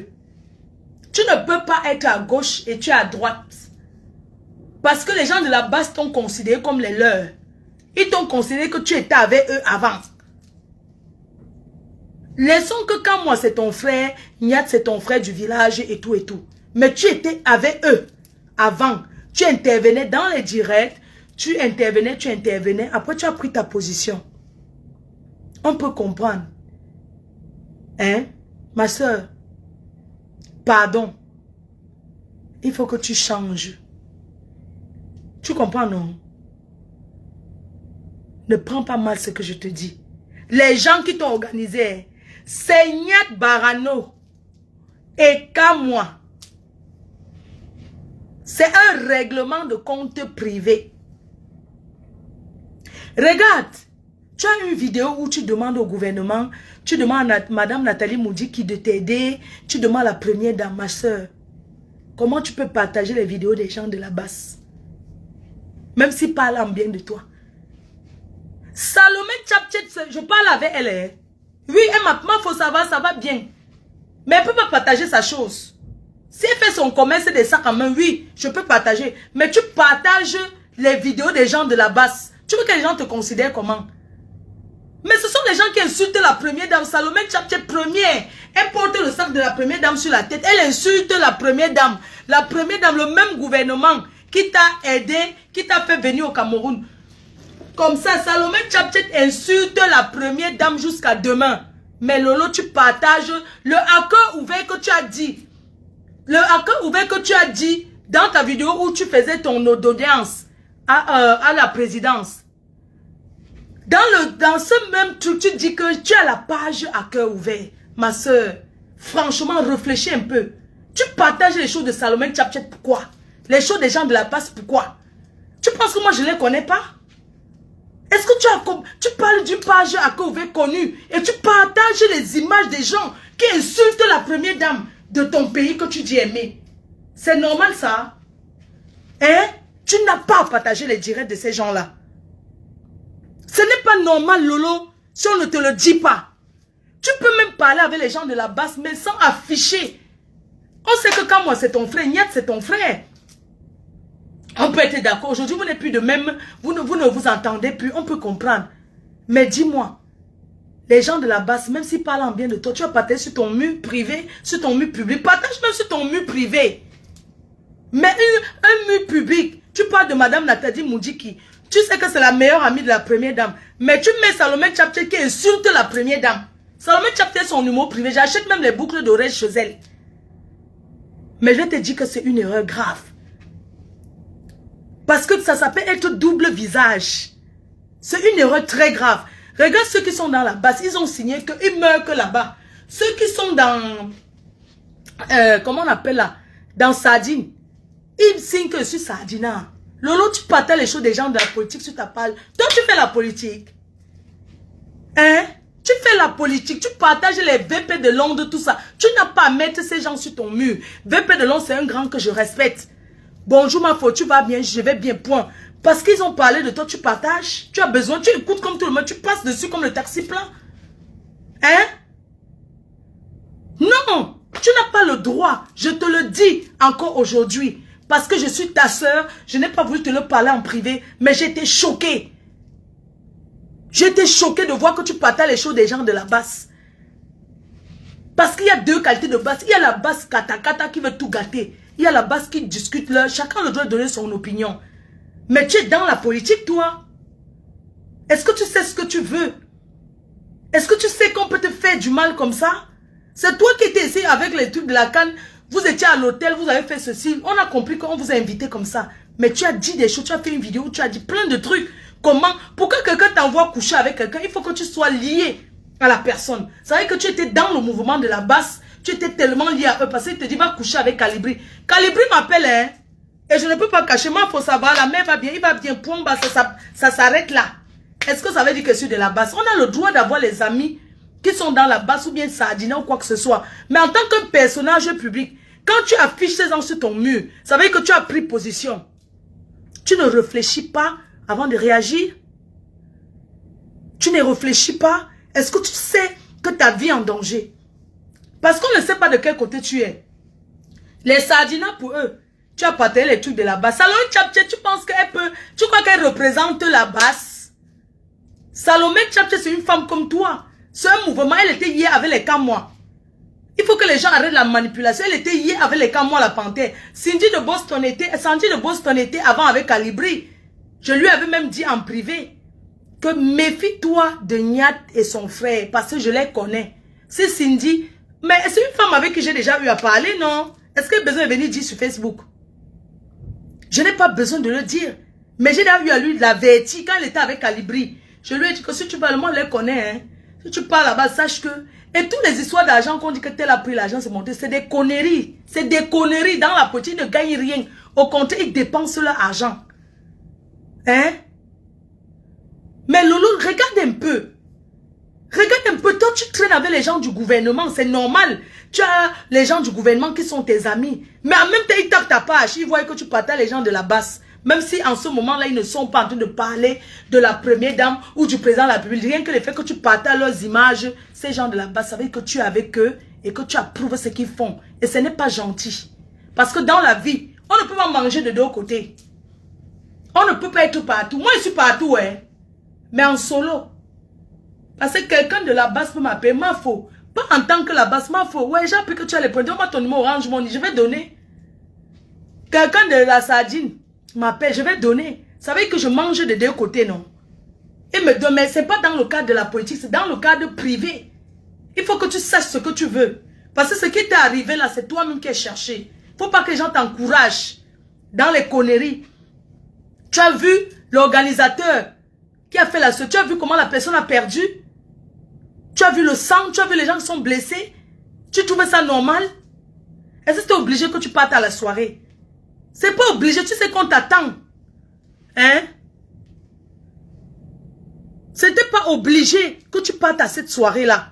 Tu ne peux pas être à gauche et tu es à droite. Parce que les gens de la base t'ont considéré comme les leurs. Ils t'ont considéré que tu étais avec eux avant. Laissons que quand moi c'est ton frère, Nyat c'est ton frère du village et tout et tout. Mais tu étais avec eux avant. Tu intervenais dans les directs. Tu intervenais. Après tu as pris ta position. On peut comprendre. Hein? Ma soeur. Pardon. Il faut que tu changes. Tu comprends, non? Ne prends pas mal ce que je te dis. Les gens qui t'ont organisé, c'est Nyat Barano et Kamwa. C'est un règlement de compte privé. Regarde, tu as une vidéo où tu demandes au gouvernement, tu demandes à Madame Nathalie Moudiki de t'aider, tu demandes à la première dame, ma soeur, comment tu peux partager les vidéos des gens de la basse? Même s'ils parlent en bien de toi. Salomé Tchapchet, je parle avec elle. Hein. Oui, elle m'a faut savoir, ça va bien. Mais elle ne peut pas partager sa chose. Si elle fait son commerce des sacs à main, oui, je peux partager. Mais tu partages les vidéos des gens de la base. Tu veux que les gens te considèrent comment? Mais ce sont les gens qui insultent la première dame. Salomé Tchapché, première. Elle porte le sac de la première dame sur la tête. Elle insulte la première dame. La première dame, le même gouvernement qui t'a aidé, qui t'a fait venir au Cameroun. Comme ça, Salomé Tchapché insulte la première dame jusqu'à demain. Mais Lolo, tu partages le hacker ouvert que tu as dit. Le hacker ouvert que tu as dit dans ta vidéo où tu faisais ton audience à la présidence. Dans ce même truc, tu dis que tu as la page hacker ouvert. Ma soeur, franchement, réfléchis un peu. Tu partages les choses de Salomé Tchapché, pourquoi? Les choses des gens de la passe, pourquoi? Tu penses que moi, je ne les connais pas? Est-ce que tu parles d'une page hacker ouvert connue et tu partages les images des gens qui insultent la première dame de ton pays que tu dis aimer? C'est normal ça? Hein? Tu n'as pas à partager les directs de ces gens-là. Ce n'est pas normal, Lolo, si on ne te le dit pas. Tu peux même parler avec les gens de la base, mais sans afficher. On sait que quand moi c'est ton frère, Niat c'est ton frère. On peut être d'accord. Aujourd'hui, vous n'êtes plus de même. Vous ne vous entendez plus. On peut comprendre. Mais dis-moi, les gens de la base, même s'ils parlent en bien de toi, tu vas partager sur ton mur privé, sur ton mur public. Partage même sur ton mur privé. Mais un mur public, tu parles de Madame Nathalie Moudjiki. Tu sais que c'est la meilleure amie de la première dame. Mais tu mets Salomé Tchapché qui insulte la première dame. Salomé Tchapché, son humour privé. J'achète même les boucles d'oreilles chez elle. Mais je te dis que c'est une erreur grave. Parce que ça s'appelle être double visage. C'est une erreur très grave. Regarde ceux qui sont dans la base. Ils ont signé qu'ils meurent que là-bas. Ceux qui sont dans... comment on appelle là? Dans Sardine. Ils signent que je suis Sardina. Lolo, tu partages les choses des gens de la politique sur ta page. Toi, tu fais la politique. Hein? Tu fais la politique. Tu partages les VP de Londres, tout ça. Tu n'as pas à mettre ces gens sur ton mur. VP de Londres, c'est un grand que je respecte. Bonjour ma faute, tu vas bien, je vais bien, point. Parce qu'ils ont parlé de toi, tu partages. Tu as besoin, tu écoutes comme tout le monde. Tu passes dessus comme le taxi plein. Hein? Non, tu n'as pas le droit. Je te le dis encore aujourd'hui. Parce que je suis ta soeur, je n'ai pas voulu te le parler en privé, mais j'étais choquée. J'étais choquée de voir que tu partages les choses des gens de la base. Parce qu'il y a deux qualités de base. Il y a la base kata qui veut tout gâter. Il y a la base qui discute là. Chacun a le droit de donner son opinion. Mais tu es dans la politique, toi. Est-ce que tu sais ce que tu veux? Est-ce que tu sais qu'on peut te faire du mal comme ça? C'est toi qui étais ici avec les trucs de la canne. Vous étiez à l'hôtel, vous avez fait ceci. On a compris qu'on vous a invité comme ça. Mais tu as dit des choses, tu as fait une vidéo, tu as dit plein de trucs. Comment? Pour que quelqu'un t'envoie coucher avec quelqu'un, il faut que tu sois lié à la personne. C'est vrai que tu étais dans le mouvement de la basse. Tu étais tellement lié à eux parce qu'il te dit va coucher avec Calibri. Calibri m'appelle, hein. Et je ne peux pas cacher. Moi, il faut savoir, la mère va bien, il va bien, point, bah, ça s'arrête là. Est-ce que ça veut dire que je suis de la basse? On a le droit d'avoir les amis qui sont dans la basse ou bien Sardina ou quoi que ce soit. Mais en tant que personnage public, quand tu affiches ces gens sur ton mur, ça veut dire que tu as pris position. Tu ne réfléchis pas avant de réagir. Tu ne réfléchis pas. Est-ce que tu sais que ta vie est en danger? Parce qu'on ne sait pas de quel côté tu es. Les Sardinas, pour eux, tu as partagé les trucs de la basse. Salomé Tchapché, tu penses qu'elle peut... Tu crois qu'elle représente la basse? Salomé Tchapché, c'est une femme comme toi. C'est un mouvement, elle était liée avec les Kamois. Il faut que les gens arrêtent la manipulation. Elle était liée avec les Kamois, la panthère. Sandy de Boston était avant avec Calibri. Je lui avais même dit en privé que méfie-toi de Niat et son frère parce que je les connais. C'est Cindy. Mais c'est une femme avec qui j'ai déjà eu à parler, non? Est-ce qu'elle a besoin de venir dire sur Facebook? Je n'ai pas besoin de le dire. Mais j'ai déjà eu à lui l'avertir quand elle était avec Calibri. Je lui ai dit que si tu parles, moi, je les connais. Hein. Si tu parles là-bas, sache que... Et toutes les histoires d'argent qu'on dit que tel a pris l'argent, c'est monté, c'est des conneries. C'est des conneries. Dans la politique, ils ne gagnent rien. Au contraire, ils dépensent leur argent. Hein? Mais Lolo, regarde un peu. Regarde un peu. Toi, tu traînes avec les gens du gouvernement. C'est normal. Tu as les gens du gouvernement qui sont tes amis. Mais en même temps, ils tapent ta page. Ils voient que tu partages les gens de la basse. Même si en ce moment-là, ils ne sont pas en train de parler de la première dame ou du président de la République. Rien que le fait que tu partages leurs images, ces gens de la base, ça veut dire que tu es avec eux et que tu approuves ce qu'ils font. Et ce n'est pas gentil. Parce que dans la vie, on ne peut pas manger de deux côtés. On ne peut pas être partout. Moi, je suis partout, hein. Mais en solo. Parce que quelqu'un de la base peut m'appeler. Ma faux. Pas en tant que la base. Ma faux. Ouais, j'ai appris que tu as les produits. Donne-moi ton numéro Orange Money. Je vais donner. Quelqu'un de la sardine m'appelle. Je vais donner. Ça veut dire que je mange de deux côtés, non? Et me donne. Mais ce n'est pas dans le cadre de la politique. C'est dans le cadre privé. Il faut que tu saches ce que tu veux. Parce que ce qui t'est arrivé là, c'est toi-même qui as cherché. Il ne faut pas que les gens t'encouragent dans les conneries. Tu as vu l'organisateur qui a fait la chose. Tu as vu comment la personne a perdu. Tu as vu le sang. Tu as vu les gens qui sont blessés. Tu trouvais ça normal? Est-ce que c'était obligé que tu partes à la soirée? C'est pas obligé. Tu sais qu'on t'attend. Hein? C'était pas obligé que tu partes à cette soirée-là.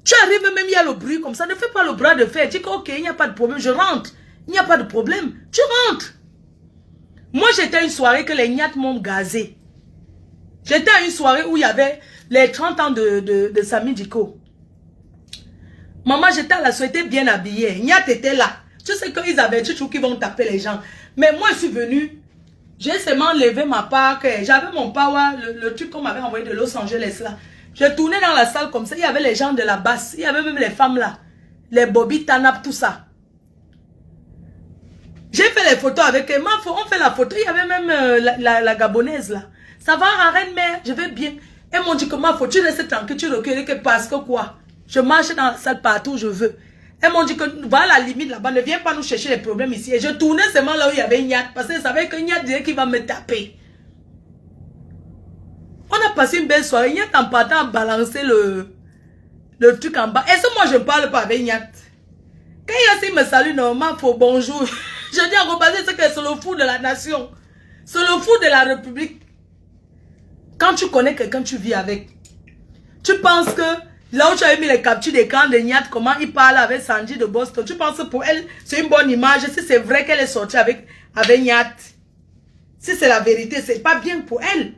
Tu arrives même, il y a le bruit comme ça. Ne fais pas le bras de fer. Dis que ok, il n'y a pas de problème. Je rentre. Il n'y a pas de problème. Tu rentres. Moi, j'étais à une soirée que les gnattes m'ont gazé. J'étais à une soirée où il y avait les 30 ans de Samy Diko. Maman, j'étais à la soirée, bien habillée. Gnat était là. Tu sais qu'ils avaient dit qu'ils vont taper les gens. Mais moi, je suis venue. J'ai seulement levé ma part. J'avais mon power, le truc qu'on m'avait envoyé de Los Angeles là. Je tournais dans la salle comme ça. Il y avait les gens de la basse. Il y avait même les femmes là. Les Bobby Tanap, tout ça. J'ai fait les photos avec eux. On fait la photo. Il y avait même la Gabonaise là. Ça va, en reine-mère, je vais bien. Elles m'ont dit que ma photo, tu restes tranquille, tu recueilles que parce que quoi. Je marche dans la salle partout où je veux. Elles m'ont dit que voilà la limite là-bas, ne viens pas nous chercher les problèmes ici. Et je tournais seulement là où il y avait Niat. Parce que je savais que Niat disait qu'il va me taper. On a passé une belle soirée. Niat en partant à balancer le truc en bas. Est-ce que moi je ne parle pas avec Niat? Quand il me salue, normalement, faut bonjour. Je dis à Robazé, c'est que c'est le fou de la nation. C'est le fou de la République. Quand tu connais quelqu'un, tu vis avec. Tu penses que là où tu as mis les captures d'écran de Niat, comment il parle avec Sandy de Boston, tu penses que pour elle, c'est une bonne image. Si c'est vrai qu'elle est sortie avec Niat. Si c'est la vérité, c'est pas bien pour elle.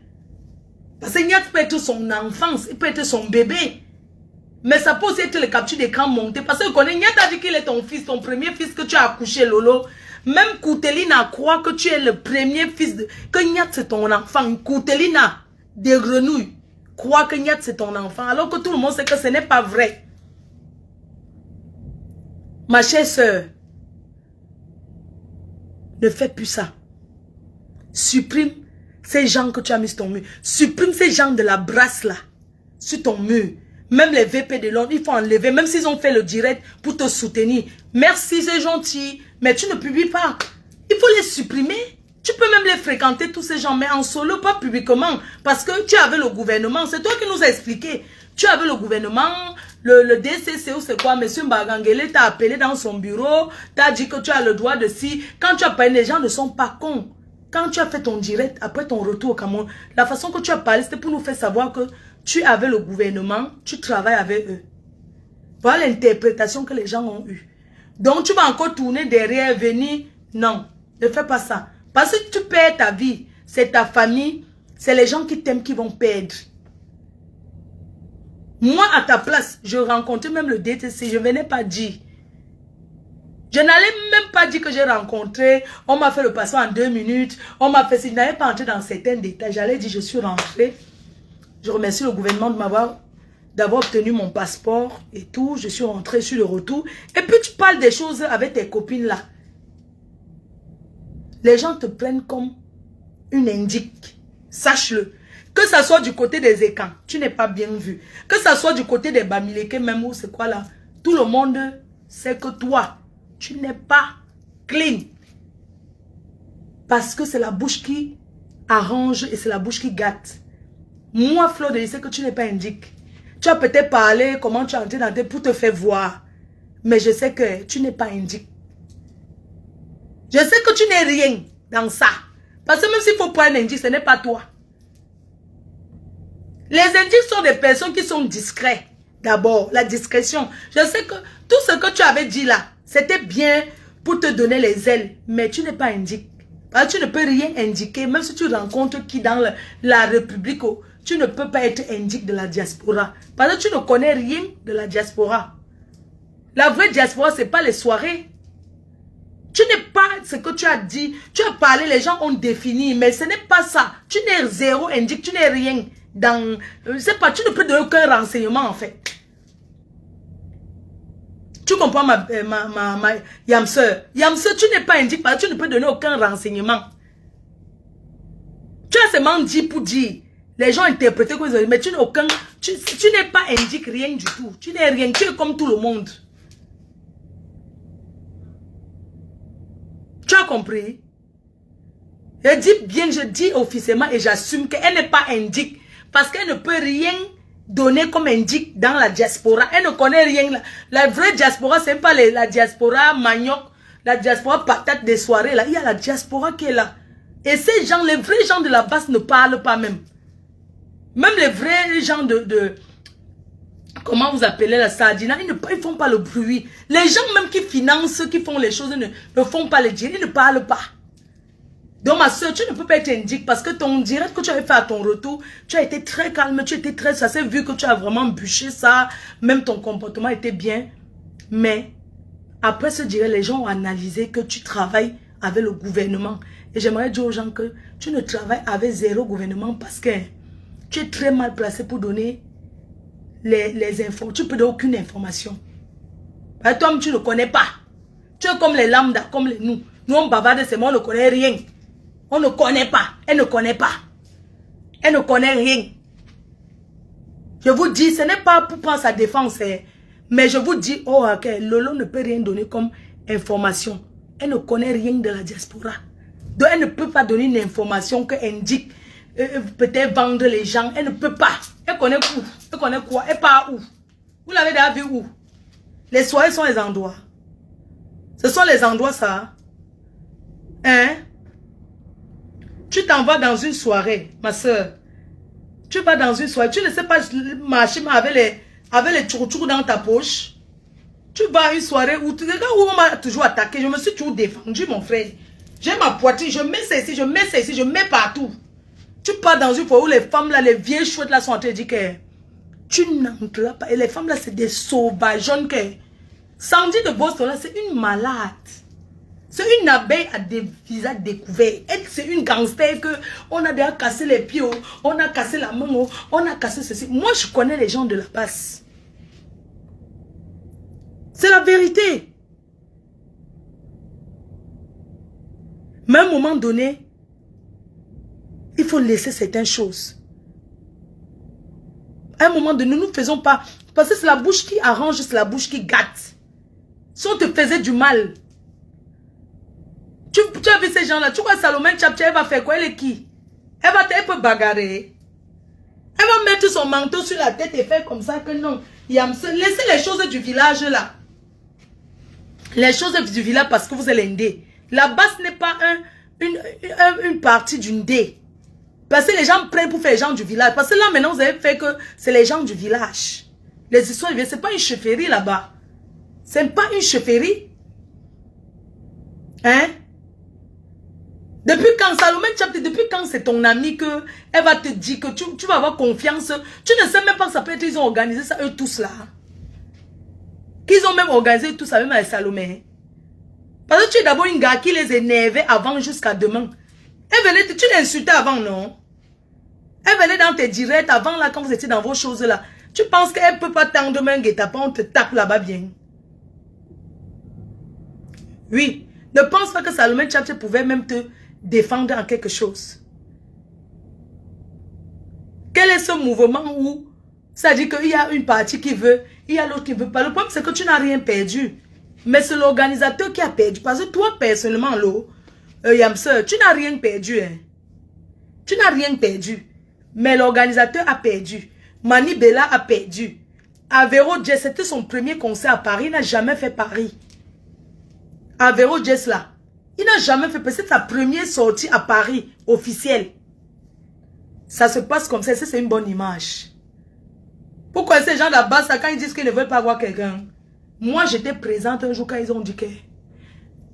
Parce que Niat peut être son enfance, il peut être son bébé. Mais ça peut aussi être les captures d'écran montées. Parce que Niat a dit qu'il est ton fils, ton premier fils que tu as accouché, Lolo. Même Koutelina croit que tu es le premier fils de... Que Niat c'est ton enfant. Koutelina, des grenouilles, croit que Niat c'est ton enfant. Alors que tout le monde sait que ce n'est pas vrai. Ma chère soeur, ne fais plus ça. Supprime ces gens que tu as mis sur ton mur. Supprime ces gens de la brasse là, sur ton mur. Même les VP de Londres, il faut enlever. Même s'ils ont fait le direct pour te soutenir. Merci, c'est gentil. Mais tu ne publies pas. Il faut les supprimer. Tu peux même les fréquenter, tous ces gens. Mais en solo, pas publiquement. Parce que tu avais le gouvernement. C'est toi qui nous as expliqué. Tu avais le gouvernement, le DCC ou c'est quoi. Monsieur Mbagangele t'a appelé dans son bureau. T'a dit que tu as le droit de si. Quand tu as parlé, les gens ne sont pas cons. Quand tu as fait ton direct, après ton retour au Cameroun, la façon que tu as parlé, c'était pour nous faire savoir que tu avais le gouvernement, tu travailles avec eux. Voilà l'interprétation que les gens ont eue. Donc tu vas encore tourner derrière, venir. Non, ne fais pas ça. Parce que tu perds ta vie, c'est ta famille, c'est les gens qui t'aiment qui vont perdre. Moi, à ta place, je rencontrais même le DTC, je ne venais pas dire. Je n'allais même pas dire que j'ai rencontré, on m'a fait le passeport en 2 minutes, on m'a fait, je n'allais pas entrer dans certains détails, j'allais dire je suis rentrée. Je remercie le gouvernement d'avoir obtenu mon passeport et tout. Je suis rentrée sur le retour. Et puis tu parles des choses avec tes copines là. Les gens te prennent comme une indique. Sache-le. Que ça soit du côté des écans, tu n'es pas bien vu. Que ça soit du côté des Bamileke même ou c'est quoi là. Tout le monde sait que toi, tu n'es pas clean. Parce que c'est la bouche qui arrange et c'est la bouche qui gâte. Moi, Flo, je sais que tu n'es pas indique. Tu as peut-être parlé comment tu es entré dans tes pour te faire voir. Mais je sais que tu n'es pas indique. Je sais que tu n'es rien dans ça. Parce que même s'il faut prendre un indique, ce n'est pas toi. Les indiques sont des personnes qui sont discrets. D'abord, la discrétion. Je sais que tout ce que tu avais dit là, c'était bien pour te donner les ailes. Mais tu n'es pas indique. Parce que tu ne peux rien indiquer. Même si tu rencontres qui dans la République... Tu ne peux pas être indique de la diaspora. Parce que tu ne connais rien de la diaspora. La vraie diaspora, ce n'est pas les soirées. Tu n'es pas ce que tu as dit, tu as parlé, les gens ont défini, mais ce n'est pas ça. Tu n'es zéro indique, tu n'es rien dans... Je sais pas, tu ne peux donner aucun renseignement en fait. Tu comprends ma Yamseur? Yamseur, tu n'es pas indique, parce que tu ne peux donner aucun renseignement. Tu as seulement dit pour dire. Les gens interprétent quoi, mais tu n'es aucun... Tu n'es pas indique rien du tout. Tu n'es rien, tu es comme tout le monde. Tu as compris? Je dis bien, je dis officiellement et j'assume qu'elle n'est pas indique. Parce qu'elle ne peut rien donner comme indique dans la diaspora. Elle ne connaît rien. La vraie diaspora, ce n'est pas la diaspora manioc, la diaspora patate des soirées. Là. Il y a la diaspora qui est là. Et ces gens, les vrais gens de la base ne parlent pas même. Même les vrais gens de comment vous appelez la sardina, ils ne font pas le bruit. Les gens même qui financent, qui font les choses, ne font pas les directs, ils ne parlent pas. Donc ma soeur, tu ne peux pas être indique parce que ton direct que tu avais fait à ton retour, tu as été très calme, tu étais très... Ça s'est vu que tu as vraiment bûché ça, même ton comportement était bien. Mais après ce direct, les gens ont analysé que tu travailles avec le gouvernement. Et j'aimerais dire aux gens que tu ne travailles avec zéro gouvernement parce que tu es très mal placé pour donner les infos. Tu peux donner aucune information. Parce que toi, tu ne connais pas. Tu es comme les lambda, comme nous. Nous, on bavarde, c'est moi, on ne connaît rien. On ne connaît pas. Elle ne connaît pas. Elle ne connaît rien. Je vous dis, ce n'est pas pour prendre sa défense. Mais je vous dis, oh, ok, Lolo ne peut rien donner comme information. Elle ne connaît rien de la diaspora. Donc, elle ne peut pas donner une information que indique peut-être vendre les gens. Elle ne peut pas. Elle connaît où? Elle connaît quoi? Elle part où? Vous l'avez déjà vu où? Les soirées sont les endroits. Ce sont les endroits, ça. Hein? Tu t'en vas dans une soirée, ma soeur. Tu vas dans une soirée. Tu ne sais pas marcher avec les tchourou dans ta poche. Tu vas à une soirée où on m'a toujours attaqué. Je me suis toujours défendu, mon frère. J'ai ma poitrine. Je mets ça ici, je mets ça ici, je mets partout. Tu pars dans une foyer où les femmes là, les vieilles chouettes là sont en train de dire que tu n'entreras pas. Et les femmes là, c'est des sauvageonnes que... Sandy de Boston là, c'est une malade. C'est une abeille à des visages découverts. Elle, c'est une gangster que on a déjà cassé les pieds, on a cassé la main, on a cassé ceci. Moi, je connais les gens de la base. C'est la vérité. Mais à un moment donné, il faut laisser certaines choses. À un moment donné, nous ne faisons pas... Parce que c'est la bouche qui arrange, c'est la bouche qui gâte. Si on te faisait du mal... Tu as vu ces gens-là, tu vois Salomé Tchapcha, elle va faire quoi? Elle est qui? Elle peut bagarrer. Elle va mettre son manteau sur la tête et faire comme ça que non. Laissez les choses du village là. Les choses du village parce que vous êtes l'indé. La base n'est pas une partie d'une dé. Parce que les gens prennent pour faire les gens du village. Parce que là maintenant vous avez fait que c'est les gens du village. Les histoires, c'est pas une chefferie là-bas. C'est pas une chefferie. Hein? Depuis quand, Salomé Tchapte, depuis quand c'est ton ami que elle va te dire que tu vas avoir confiance. Tu ne sais même pas que ça peut être, ils ont organisé ça eux tous là. Qu'ils ont même organisé tout ça même avec Salomé. Parce que tu es d'abord une gars qui les énervait avant jusqu'à demain. Elle venait, tu l'insultais avant, non? Elle venait dans tes directs avant là, quand vous étiez dans vos choses là. Tu penses qu'elle ne peut pas tendre main guet-apens, on te tape là-bas bien. Oui. Ne pense pas que Salomé Tchapche pouvait même te défendre en quelque chose. Quel est ce mouvement où ça dit qu'il y a une partie qui veut, il y a l'autre qui ne veut pas. Le problème c'est que tu n'as rien perdu. Mais c'est l'organisateur qui a perdu. Parce que toi personnellement, Yamseur, tu n'as rien perdu. Hein. Tu n'as rien perdu. Mais l'organisateur a perdu. Mani Bella a perdu. Avero Jess, c'était son premier concert à Paris. Il n'a jamais fait Paris. Avero Jess là. Il n'a jamais fait, c'est sa première sortie à Paris, officielle. Ça se passe comme ça, c'est une bonne image. Pourquoi ces gens là-bas, quand ils disent qu'ils ne veulent pas voir quelqu'un? Moi, j'étais présente un jour quand ils ont dit que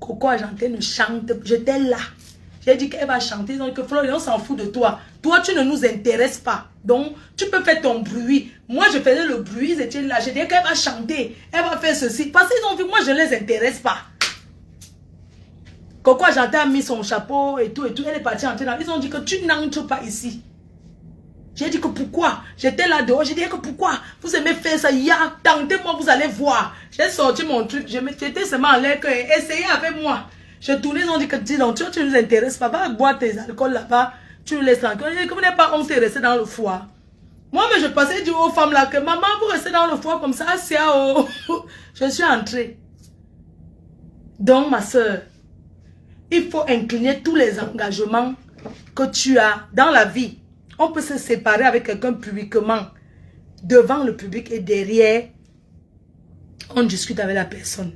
Coco Argentine chante, j'étais là. J'ai dit qu'elle va chanter, ils ont dit que Florian, on s'en fout de toi. Toi, tu ne nous intéresses pas. Donc, tu peux faire ton bruit. Moi, je faisais le bruit, ils étaient là. J'ai dit qu'elle va chanter, elle va faire ceci. Parce qu'ils ont vu, moi, je ne les intéresse pas. Coco Argenté a mis son chapeau et tout. Elle est partie entrer dans. Ils ont dit que tu n'entres pas ici. J'ai dit que pourquoi? J'étais là dehors. J'ai dit que pourquoi? Vous aimez faire ça? Tentez-moi, vous allez voir. J'ai sorti mon truc. J'étais seulement en l'air que essayez avec moi. Je tournais, ils ont dit que dis donc, tu nous intéresses pas. Va boire tes alcools là-bas. Tu nous laisses tranquille. Comme vous n'êtes pas honte, rester dans le foie. Moi, mais je passais dire aux femmes là que maman, vous restez dans le foie comme ça. Je suis entrée. Donc, ma soeur, il faut incliner tous les engagements que tu as dans la vie. On peut se séparer avec quelqu'un publiquement, devant le public et derrière, on discute avec la personne.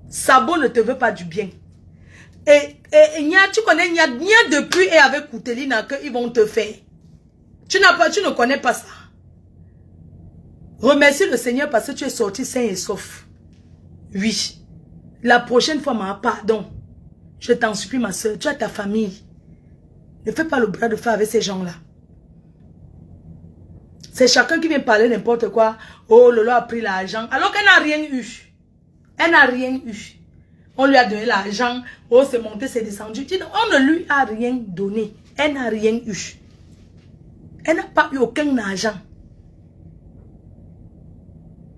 Sabo ne te veut pas du bien. Et tu connais Nia depuis et avec Koutelina qu'ils vont te faire. Tu ne connais pas ça. Remercie le Seigneur parce que tu es sorti sain et sauf. Oui. La prochaine fois, pardon. Je t'en supplie, ma soeur. Tu as ta famille. Ne fais pas le bras de fer avec ces gens-là. C'est chacun qui vient parler n'importe quoi. Oh, Lolo a pris l'argent. Alors qu'elle n'a rien eu. Elle n'a rien eu. On lui a donné l'argent. Oh, c'est monté, c'est descendu. On ne lui a rien donné. Elle n'a rien eu. Elle n'a pas eu aucun argent.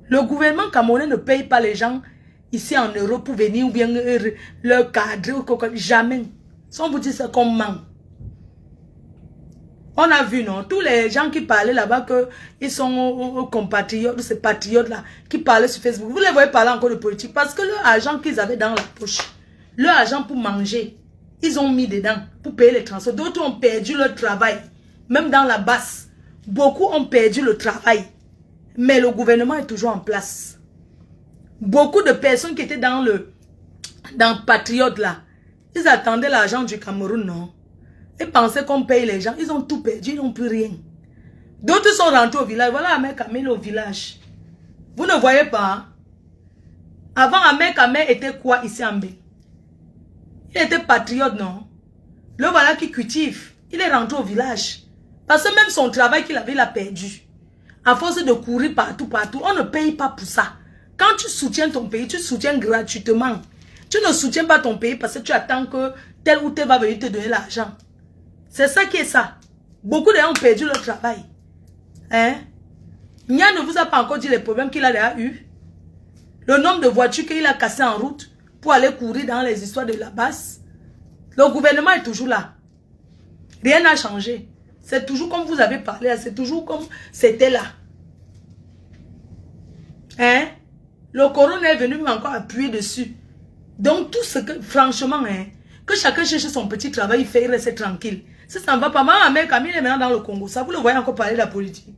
Le gouvernement camerounais ne paye pas les gens ici en Europe pour venir ou bien leur cadre. Jamais. Si on vous dit ça comme manque. On a vu, non, tous les gens qui parlaient là-bas qu'ils sont compatriotes, ces patriotes-là, qui parlaient sur Facebook. Vous les voyez parler encore de politique parce que leur argent qu'ils avaient dans la poche, leur argent pour manger, ils ont mis dedans pour payer les transports. D'autres ont perdu leur travail, même dans la basse. Beaucoup ont perdu le travail, mais le gouvernement est toujours en place. Beaucoup de personnes qui étaient dans Patriote là, ils attendaient l'argent du Cameroun, non? Ils pensaient qu'on paye les gens. Ils ont tout perdu. Ils n'ont plus rien. D'autres sont rentrés au village. Voilà Ahmed Kamel au village. Vous ne voyez pas. Hein? Avant, Ahmed Kamel était quoi ici en Bé? Il était patriote, non? Le voilà qui cultive. Il est rentré au village. Parce que même son travail qu'il avait, il a perdu. À force de courir partout. On ne paye pas pour ça. Quand tu soutiens ton pays, tu soutiens gratuitement. Tu ne soutiens pas ton pays parce que tu attends que tel ou tel va venir te donner l'argent. C'est ça qui est ça. Beaucoup de gens ont perdu leur travail. Hein? Nia ne vous a pas encore dit les problèmes qu'il a déjà eu. Le nombre de voitures qu'il a cassées en route pour aller courir dans les histoires de la basse. Le gouvernement est toujours là. Rien n'a changé. C'est toujours comme vous avez parlé. C'est toujours comme c'était là. Hein? Le corona est venu encore appuyer dessus. Donc tout ce que, franchement, hein, que chacun cherche son petit travail, il fait, il reste tranquille. Si ça ne va pas, maman, mère Camille est maintenant dans le Congo, ça, vous le voyez encore parler de la politique.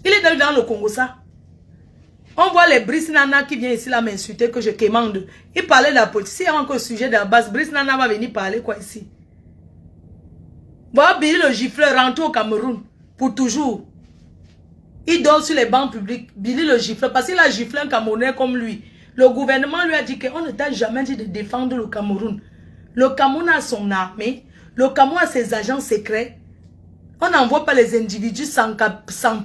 Il est dans le Congo, ça. On voit les Brice Nana qui viennent ici là m'insulter que je quémande. Il parlait de la politique. S'il y a encore un sujet de la base, Brice Nana va venir parler quoi ici. Voilà, Billy le gifleur rentre au Cameroun pour toujours. Il dort sur les bancs publics. Billy le gifleur, parce qu'il a giflé un Camerounais comme lui. Le gouvernement lui a dit qu'on ne t'a jamais dit de défendre le Cameroun. Le Cameroun a son armée. Le Cameroun a ses agents secrets. On n'envoie pas les individus sans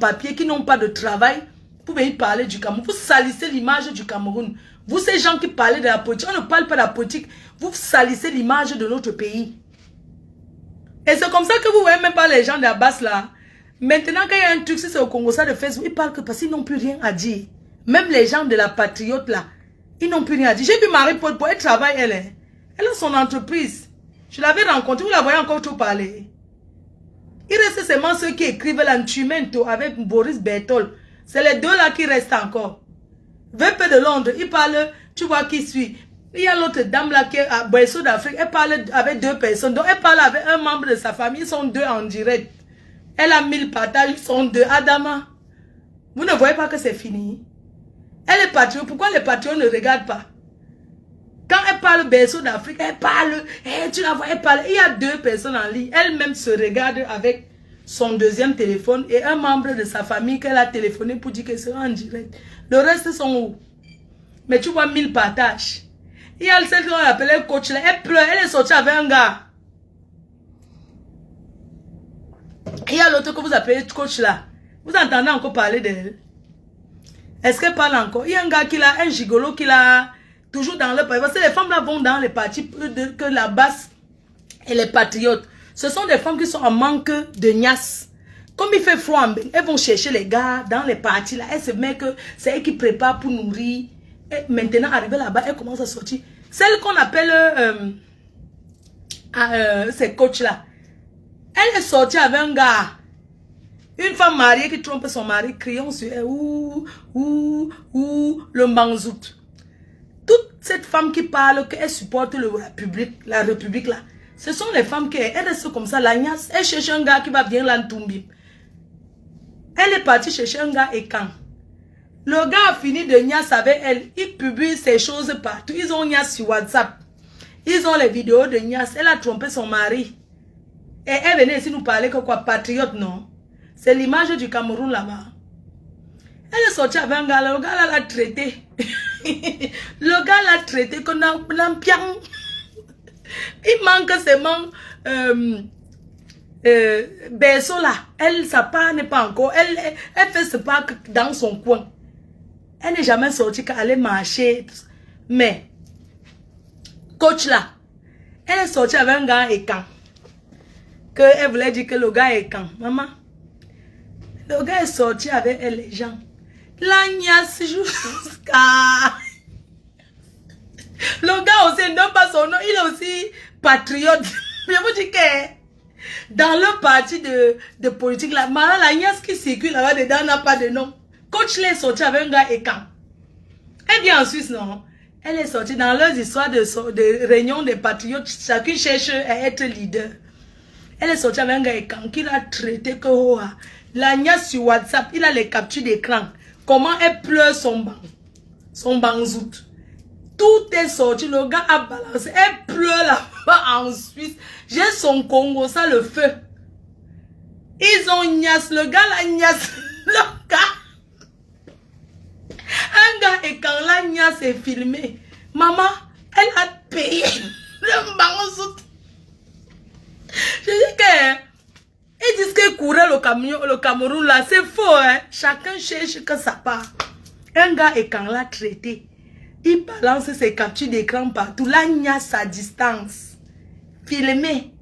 papier qui n'ont pas de travail pour venir parler du Cameroun. Vous salissez l'image du Cameroun. Vous, ces gens qui parlent de la politique, on ne parle pas de la politique. Vous salissez l'image de notre pays. Et c'est comme ça que vous voyez même pas les gens de la basse là. Maintenant, quand il y a un truc, si c'est au Congo, ça de Facebook, ils parlent que parce qu'ils n'ont plus rien à dire. Même les gens de la patriote là, ils n'ont plus rien à dire. J'ai vu Marie-Paul, elle travaille, elle a son entreprise. Je l'avais rencontrée, vous la voyez encore tout parler. Il reste seulement ceux qui écrivent l'Antumento avec Boris Bertol. C'est les deux là qui restent encore. VP de Londres, il parle, tu vois qui suit. Il y a l'autre dame là qui est à Berceau d'Afrique, elle parle avec deux personnes. Donc elle parle avec un membre de sa famille, ils sont deux en direct. Elle a 1000 partages, ils sont deux. Adama, vous ne voyez pas que c'est fini? Elle est patriote, pourquoi les patriotes ne regardent pas? Quand elle parle Berceau d'Afrique, elle parle, tu la vois, elle parle. Il y a deux personnes en ligne. Elle-même se regarde avec son deuxième téléphone et un membre de sa famille qu'elle a téléphoné pour dire qu'elle sera en direct. Le reste sont où? Mais tu vois 1000 partages. Il y a celle qu'on appelle coach là. Elle pleure, elle est sortie avec un gars. Il y a l'autre que vous appelez coach là. Vous entendez encore parler d'elle? Est-ce qu'elle parle encore? Il y a un gars qui a un gigolo qui Toujours dans le parti. Parce que les femmes là vont dans les partis plus que la basse et les patriotes. Ce sont des femmes qui sont en manque de niasse. Comme il fait froid, elles vont chercher les gars dans les partis là. Elles se mettent que c'est elles qui préparent pour nourrir. Et maintenant, arrivée là-bas, elles commencent à sortir. Celle qu'on appelle ces coachs là. Elle est sortie avec un gars. Une femme mariée qui trompe son mari, criant sur elle. Le manzout. Toute cette femme qui parle, qu'elle supporte la République là. Ce sont les femmes qui, elles restent comme ça, la niasse. Elle cherche un gars qui va bien l'entomber. Elle est partie chercher un gars et quand le gars a fini de niasse avec elle, il publie ces choses partout. Ils ont niasse sur WhatsApp. Ils ont les vidéos de niasse. Elle a trompé son mari. Et elle venait ici nous parler que quoi, patriote, non? C'est l'image du Cameroun là-bas. Elle est sortie avec un gars, le gars l'a traité. Le gars l'a traité comme un pian. Il manque seulement berceau là. Elle, sa part n'est pas encore. Elle fait ce pas dans son coin. Elle n'est jamais sortie qu'elle allait marcher. Mais, coach là, elle est sortie avec un gars et quand elle voulait dire que le gars est quand. Maman, le gars est sorti avec elle, les gens. La niasse jusqu'à... Le gars aussi, non pas son nom, il est aussi patriote. Je vous dis que dans le parti de politique, la niasse qui circule là-bas dedans n'a pas de nom. Coach l'est sorti avec un gars et quand. Elle vient en Suisse, non? Elle est sortie dans leurs histoires de réunion des patriotes. Chacun cherche à être leader. Elle est sortie avec un gars et quand qu'il a traité que la niasse sur WhatsApp, il a les captures d'écran. Comment elle pleure son banzout. Tout est sorti, le gars a balancé. Elle pleure là-bas en Suisse. J'ai son Congo, ça le feu. Ils ont niasse, le gars la niasse. Le gars. Un gars et quand la niasse est filmée, maman, elle a payé le banzout. Je dis que ils disent que courait le Cameroun là, c'est faux, hein. Chacun cherche que ça part. Un gars et quand l'a traité, il balance ses captures d'écran partout. La niasse à distance. Filmé.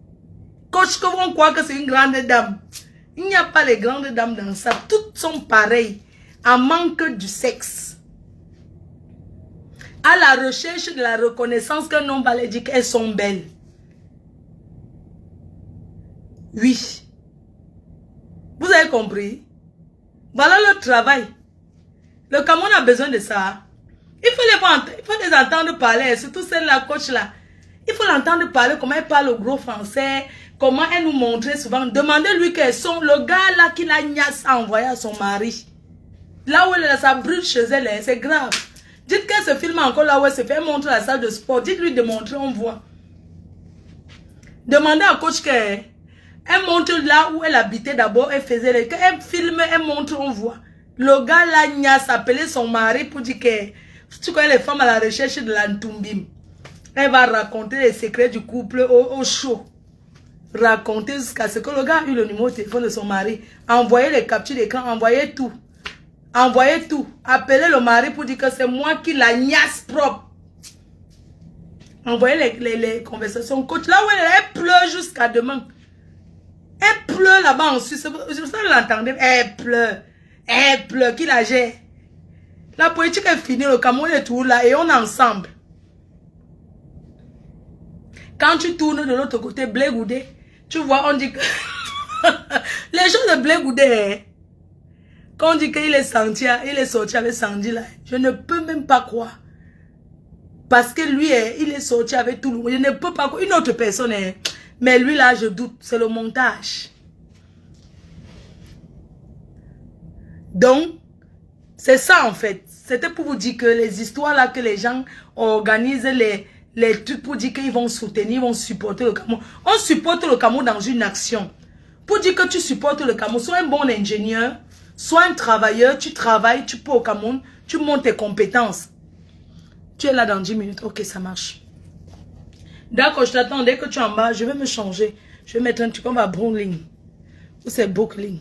Coach, comment on croit que c'est une grande dame? Il n'y a pas les grandes dames dans ça. Toutes sont pareilles. En manque du sexe. À la recherche de la reconnaissance qu'un homme va leur dire qu'elles sont belles. Oui. Vous avez compris? Voilà le travail. Le Cameroun a besoin de ça. Il faut les entendre parler, surtout celle-là, coach là. Il faut l'entendre parler, comment elle parle au gros français, comment elle nous montrait souvent. Demandez-lui quels sont le gars là qui l'a niasse à envoyer à son mari. Là où elle est, ça brûle chez elle, c'est grave. Dites qu'elle se filme encore là où elle se fait montrer la salle de sport. Dites-lui de montrer, on voit. Demandez à coach qu'elle montre là où elle habitait d'abord, elle faisait les... Elle filme, elle montre, on voit. Le gars là niasse appelé son mari pour dire que tu connais les femmes à la recherche de l'Antumbim. Elle va raconter les secrets du couple au show. Raconter jusqu'à ce que le gars a eu le numéro de téléphone de son mari. Envoyer les captures d'écran, envoyer tout. Envoyer tout. Appeler le mari pour dire que c'est moi qui la niasse propre. Envoyer les conversations. Coach, là où elle pleure jusqu'à demain. Elle pleure là-bas en Suisse. Je sais pas l'entendre. Elle pleure. Elle pleure. Qui la gère? La politique est finie. Le Cameroun est tout là et on est ensemble. Quand tu tournes de l'autre côté, Blé Goudé, tu vois, on dit que... Les gens de Blé Goudé, quand on dit qu'il est sorti avec Sandy là, je ne peux même pas croire. Parce que lui, il est sorti avec tout le monde. Je ne peux pas croire. Une autre personne, mais lui là, je doute. C'est le montage. Donc, c'est ça en fait. C'était pour vous dire que les histoires là que les gens organisent, les trucs pour dire qu'ils vont soutenir, ils vont supporter le Cameroun. On supporte le Cameroun dans une action. Pour dire que tu supportes le Cameroun, sois un bon ingénieur, sois un travailleur, tu travailles, tu peux au Cameroun, tu montes tes compétences. Tu es là dans 10 minutes, ok, ça marche. D'accord, je t'attends, dès que tu es en bas, je vais me changer. Je vais mettre un truc, on va Brownling. Ou c'est Bookling.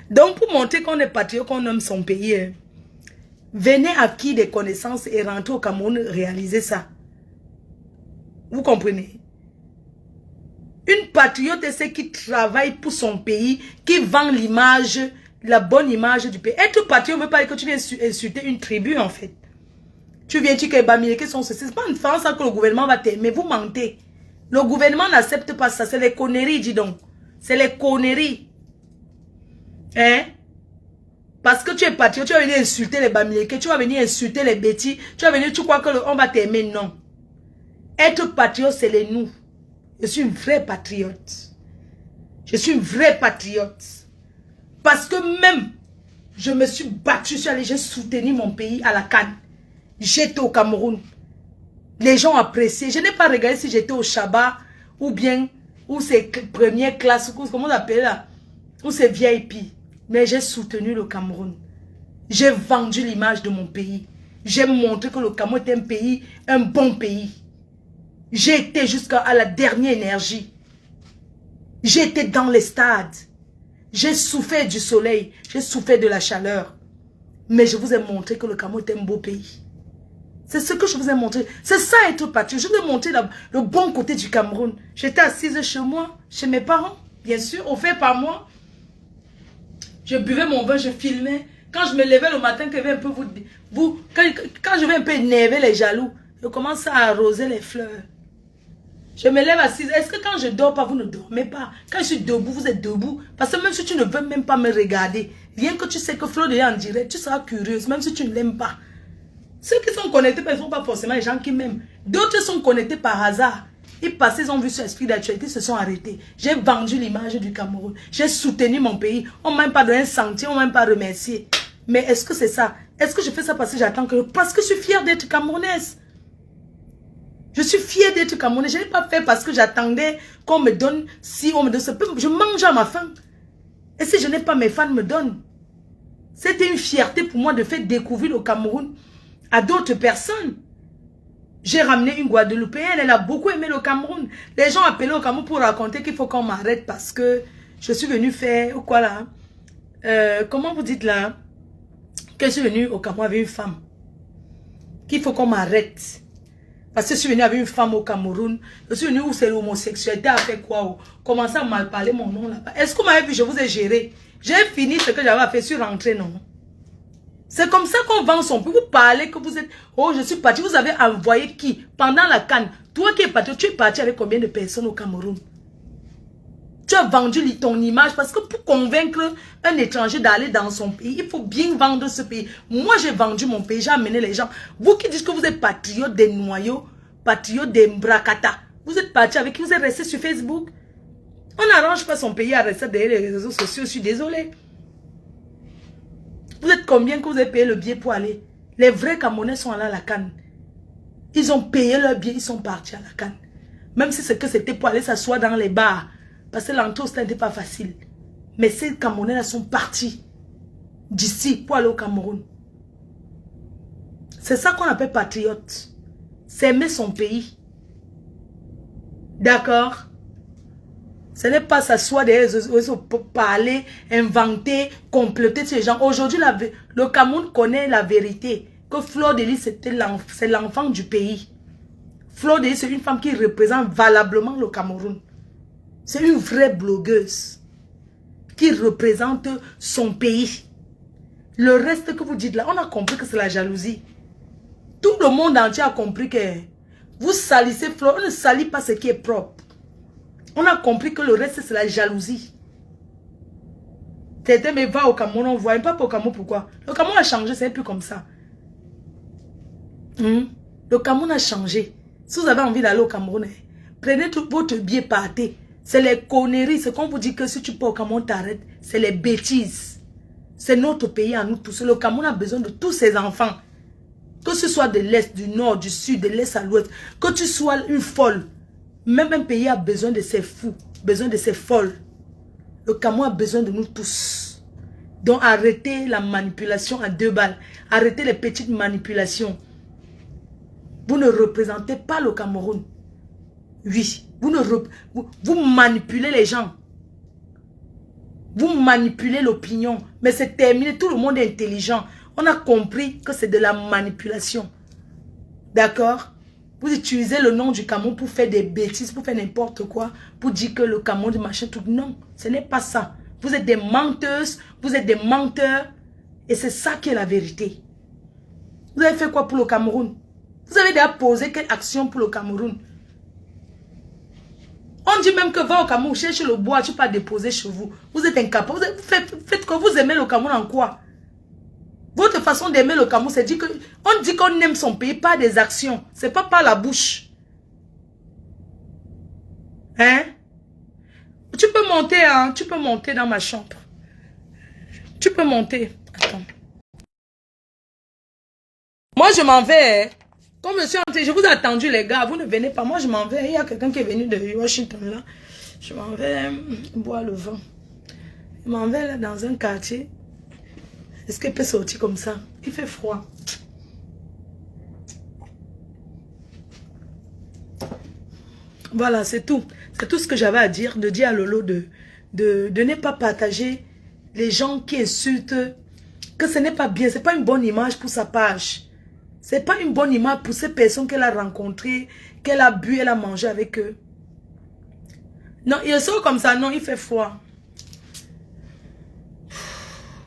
Donc, pour montrer qu'on est patriote, qu'on aime son pays, Venez acquis des connaissances et rentrez au Cameroun, réaliser ça. Vous comprenez? Une patriote est celle qui travaille pour son pays, qui vend l'image, la bonne image du pays. Être patriote ne veut pas dire que tu viens insulter une tribu, en fait. Tu viens, tu es Bamileke, c'est pas une France que le gouvernement va t'aimer, vous mentez. Le gouvernement n'accepte pas ça, c'est les conneries, dis donc. C'est les conneries. Hein? Parce que tu es patriote, tu vas venir insulter les Bamileke, tu vas venir insulter les bêtis, tu vas venir, tu crois qu'on va t'aimer, non. Être patriote, c'est les nous. Je suis une vraie patriote. Je suis une vraie patriote. Parce que même, je me suis battue, j'ai soutenu mon pays à la CAN. J'étais au Cameroun. Les gens appréciaient. Je n'ai pas regardé si j'étais au Shabbat ou bien, ou c'est première classe, comment on appelle là, ou c'est VIP. Mais j'ai soutenu le Cameroun. J'ai vendu l'image de mon pays. J'ai montré que le Cameroun est un pays, un bon pays. J'ai été jusqu'à la dernière énergie. J'ai été dans les stades. J'ai souffert du soleil. J'ai souffert de la chaleur. Mais je vous ai montré que le Cameroun est un beau pays. C'est ce que je vous ai montré. C'est ça être patriote. Je vous ai montré le bon côté du Cameroun. J'étais assise chez moi, chez mes parents, bien sûr, offert par moi. Je buvais mon vin, je filmais. Quand je me levais le matin, que un peu quand je vais un peu énerver les jaloux, je commence à arroser les fleurs. Je me lève assise. Est-ce que quand je dors pas, vous ne dormez pas? Quand je suis debout, vous êtes debout. Parce que même si tu ne veux même pas me regarder, rien que tu sais que Flo est en direct, tu seras curieuse, même si tu ne l'aimes pas. Ceux qui sont connectés, ils ne sont pas forcément les gens qui m'aiment. D'autres sont connectés par hasard. Ils passaient, ils ont vu ce esprit d'actualité, ils se sont arrêtés. J'ai vendu l'image du Cameroun. J'ai soutenu mon pays. On ne m'a même pas donné un centime, on ne m'a même pas remercié. Mais est-ce que c'est ça? Est-ce que je fais ça parce que j'attends que... Parce que je suis fière d'être camerounaise. Je suis fière d'être camerounaise. Je n'ai pas fait parce que j'attendais qu'on me donne, si on me donne ce peu. Je mange à ma faim. Et si je n'ai pas, mes fans me donnent. C'était une fierté pour moi de faire découvrir le Cameroun à d'autres personnes. J'ai ramené une Guadeloupéenne, elle a beaucoup aimé le Cameroun. Les gens appelaient au Cameroun pour raconter qu'il faut qu'on m'arrête parce que je suis venue faire, ou quoi là, comment vous dites là, que je suis venue au Cameroun avec une femme. Qu'il faut qu'on m'arrête. Parce que je suis venue avec une femme au Cameroun. Je suis venue où c'est l'homosexualité a fait quoi? Commencer à mal parler mon nom là-bas. Est-ce que vous m'avez vu, je vous ai géré? J'ai fini ce que j'avais fait, je suis rentrée, non? C'est comme ça qu'on vend son pays. Vous parlez que vous êtes... Oh, je suis parti. Vous avez envoyé qui? Pendant la CAN. Toi qui es parti, tu es parti avec combien de personnes au Cameroun? Tu as vendu ton image parce que pour convaincre un étranger d'aller dans son pays, il faut bien vendre ce pays. Moi, j'ai vendu mon pays, j'ai amené les gens. Vous qui dites que vous êtes patriote des noyaux, patriote des Mbrakata, vous êtes parti avec qui? Vous êtes resté sur Facebook? On n'arrange pas son pays à rester derrière les réseaux sociaux, je suis désolée. Vous êtes combien que vous avez payé le billet pour aller? Les vrais Camerounais sont allés à la CAN. Ils ont payé leur billet, ils sont partis à la CAN. Même si c'est que c'était pour aller s'asseoir dans les bars. Parce que l'entrée n'était pas facile. Mais ces Camerounais-là sont partis d'ici pour aller au Cameroun. C'est ça qu'on appelle patriote. C'est aimer son pays. D'accord? Ce n'est pas s'asseoir derrière les réseaux pour parler, inventer, compléter ces gens. Aujourd'hui, le Cameroun connaît la vérité. Que Fleur de Lys, c'est l'enfant du pays. Fleur de Lys, c'est une femme qui représente valablement le Cameroun. C'est une vraie blogueuse qui représente son pays. Le reste que vous dites là, on a compris que c'est la jalousie. Tout le monde entier a compris que vous salissez Fleur, on ne salit pas ce qui est propre. On a compris que le reste, c'est la jalousie. C'était mais va au Cameroun, on voit pas au Cameroun, pourquoi? Le Cameroun a changé, c'est plus comme ça. Le Cameroun a changé. Si vous avez envie d'aller au Cameroun, prenez tout votre billet, partez. C'est les conneries, c'est qu'on vous dit que si tu pars au Cameroun, t'arrêtes. C'est les bêtises. C'est notre pays à nous tous. Le Cameroun a besoin de tous ses enfants. Que ce soit de l'Est, du Nord, du Sud, de l'Est à l'Ouest. Que tu sois une folle. Même un pays a besoin de ses fous, besoin de ses folles. Le Cameroun a besoin de nous tous. Donc arrêtez la manipulation à 2 balles. Arrêtez les petites manipulations. Vous ne représentez pas le Cameroun. Oui, vous manipulez les gens. Vous manipulez l'opinion. Mais c'est terminé, tout le monde est intelligent. On a compris que c'est de la manipulation. D'accord? Vous utilisez le nom du Cameroun pour faire des bêtises, pour faire n'importe quoi, pour dire que le Cameroun, machin, tout. Non, ce n'est pas ça. Vous êtes des menteuses, vous êtes des menteurs. Et c'est ça qui est la vérité. Vous avez fait quoi pour le Cameroun? Vous avez déjà posé quelle action pour le Cameroun? On dit même que va au Cameroun, cherche le bois, tu peux pas déposer chez vous. Vous êtes incapable. Vous faites quoi? Vous aimez le Cameroun en quoi? Votre façon d'aimer le Cameroun, c'est dire que on dit qu'on aime son pays par des actions. C'est pas par la bouche. Hein? Tu peux monter, hein? Tu peux monter dans ma chambre. Tu peux monter. Attends. Moi, je m'en vais. Hein. Comme je suis entrée, je vous ai attendu, les gars. Vous ne venez pas. Moi, je m'en vais. Il y a quelqu'un qui est venu de Washington, là. Je m'en vais boire le vin. Je m'en vais là dans un quartier. Est-ce qu'elle peut sortir comme ça? Il fait froid. Voilà, c'est tout. C'est tout ce que j'avais à dire. De dire à Lolo de ne pas partager les gens qui insultent. Que ce n'est pas bien. Ce n'est pas une bonne image pour sa page. Ce n'est pas une bonne image pour ces personnes qu'elle a rencontrées, qu'elle a bu, elle a mangé avec eux. Non, il sort comme ça. Non, il fait froid.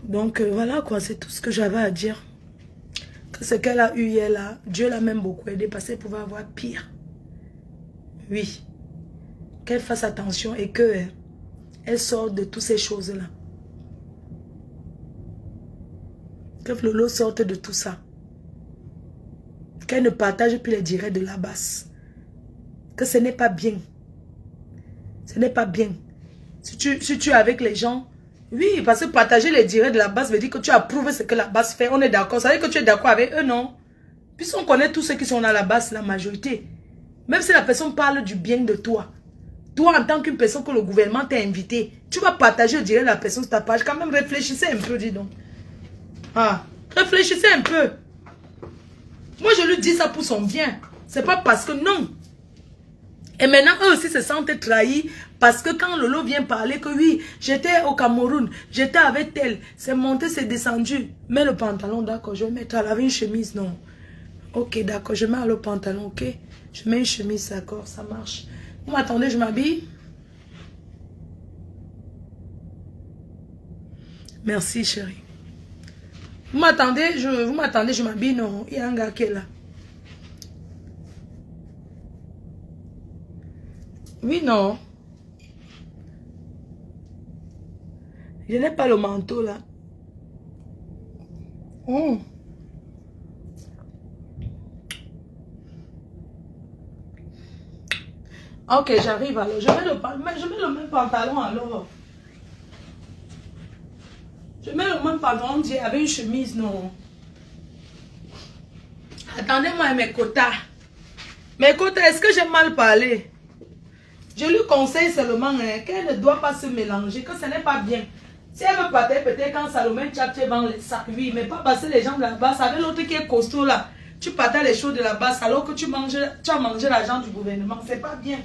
Donc, voilà quoi. C'est tout ce que j'avais à dire. Que ce qu'elle a eu hier là, Dieu l'a même beaucoup aidé parce qu'elle pouvait avoir pire. Oui. Qu'elle fasse attention et que elle sorte de toutes ces choses-là. Que Lolo sorte de tout ça. Qu'elle ne partage plus les directs de la basse. Que ce n'est pas bien. Ce n'est pas bien. Si tu es avec les gens, oui, parce que partager les directs de la basse veut dire que tu approuves ce que la basse fait. On est d'accord. Ça veut dire que tu es d'accord avec eux, non? Puisqu'on connaît tous ceux qui sont à la basse, la majorité. Même si la personne parle du bien de toi. Toi, en tant qu'une personne que le gouvernement t'a invité, tu vas partager le direct de la personne sur ta page. Quand même, réfléchissez un peu, dis donc. Ah, réfléchissez un peu. Moi, je lui dis ça pour son bien. C'est pas parce que non. Et maintenant, eux aussi se sentent trahis parce que quand Lolo vient parler que oui, j'étais au Cameroun, j'étais avec elle, c'est monté, c'est descendu. Mets le pantalon, d'accord, je vais mettre, elle avait une chemise, non. Ok, d'accord, je mets le pantalon, ok. Je mets une chemise, d'accord, ça marche. Vous m'attendez, je m'habille. Merci, chérie. Vous m'attendez, je m'habille, non. Il y a un gars qui est là. Oui, non. Je n'ai pas le manteau, là. Oh. Ok, j'arrive alors. Je mets le même pantalon alors. Je mets le même pantalon avec une chemise, non. Attendez-moi, mes quotas. Mes quotas, est-ce que j'ai mal parlé? Je lui conseille seulement qu'elle ne doit pas se mélanger, que ce n'est pas bien. Si elle veut partir, peut-être quand Salomé Tchatché vend les sacs, oui, mais pas passer les gens de la basse avec l'autre qui est costaud là. Tu partages les choses de la basse alors que tu as mangé l'argent du gouvernement. C'est pas bien.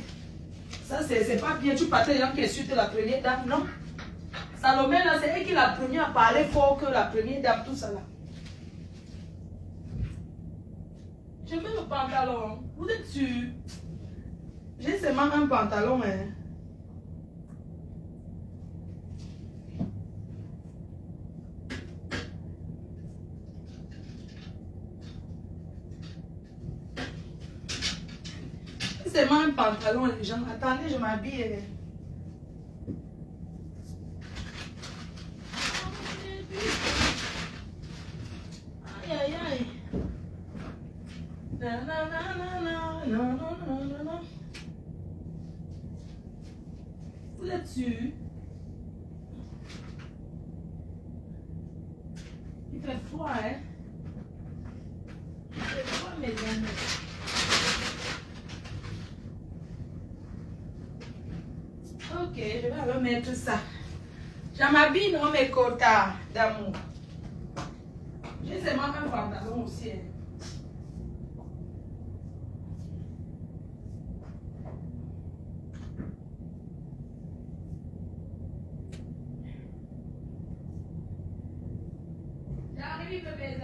Ça, c'est pas bien. Tu partages les gens qui insultent la première dame, non? Salomé, là, c'est elle qui est la première à parler fort que la première dame, tout ça là. Je mets le pantalon. Vous êtes sûr? J'ai seulement un pantalon, hein. J'ai seulement un pantalon, les gens. Attendez, je m'habille. Aïe, aïe, aïe. Non, non, non, non, non, non, non, non, non. Vous êtes sûr? Il fait froid, hein? Il fait froid, mes amis. Ok, je vais remettre ça. Je m'habille dans mes quotas d'amour. J'ai seulement un pantalon aussi. Hein. J'arrive, mes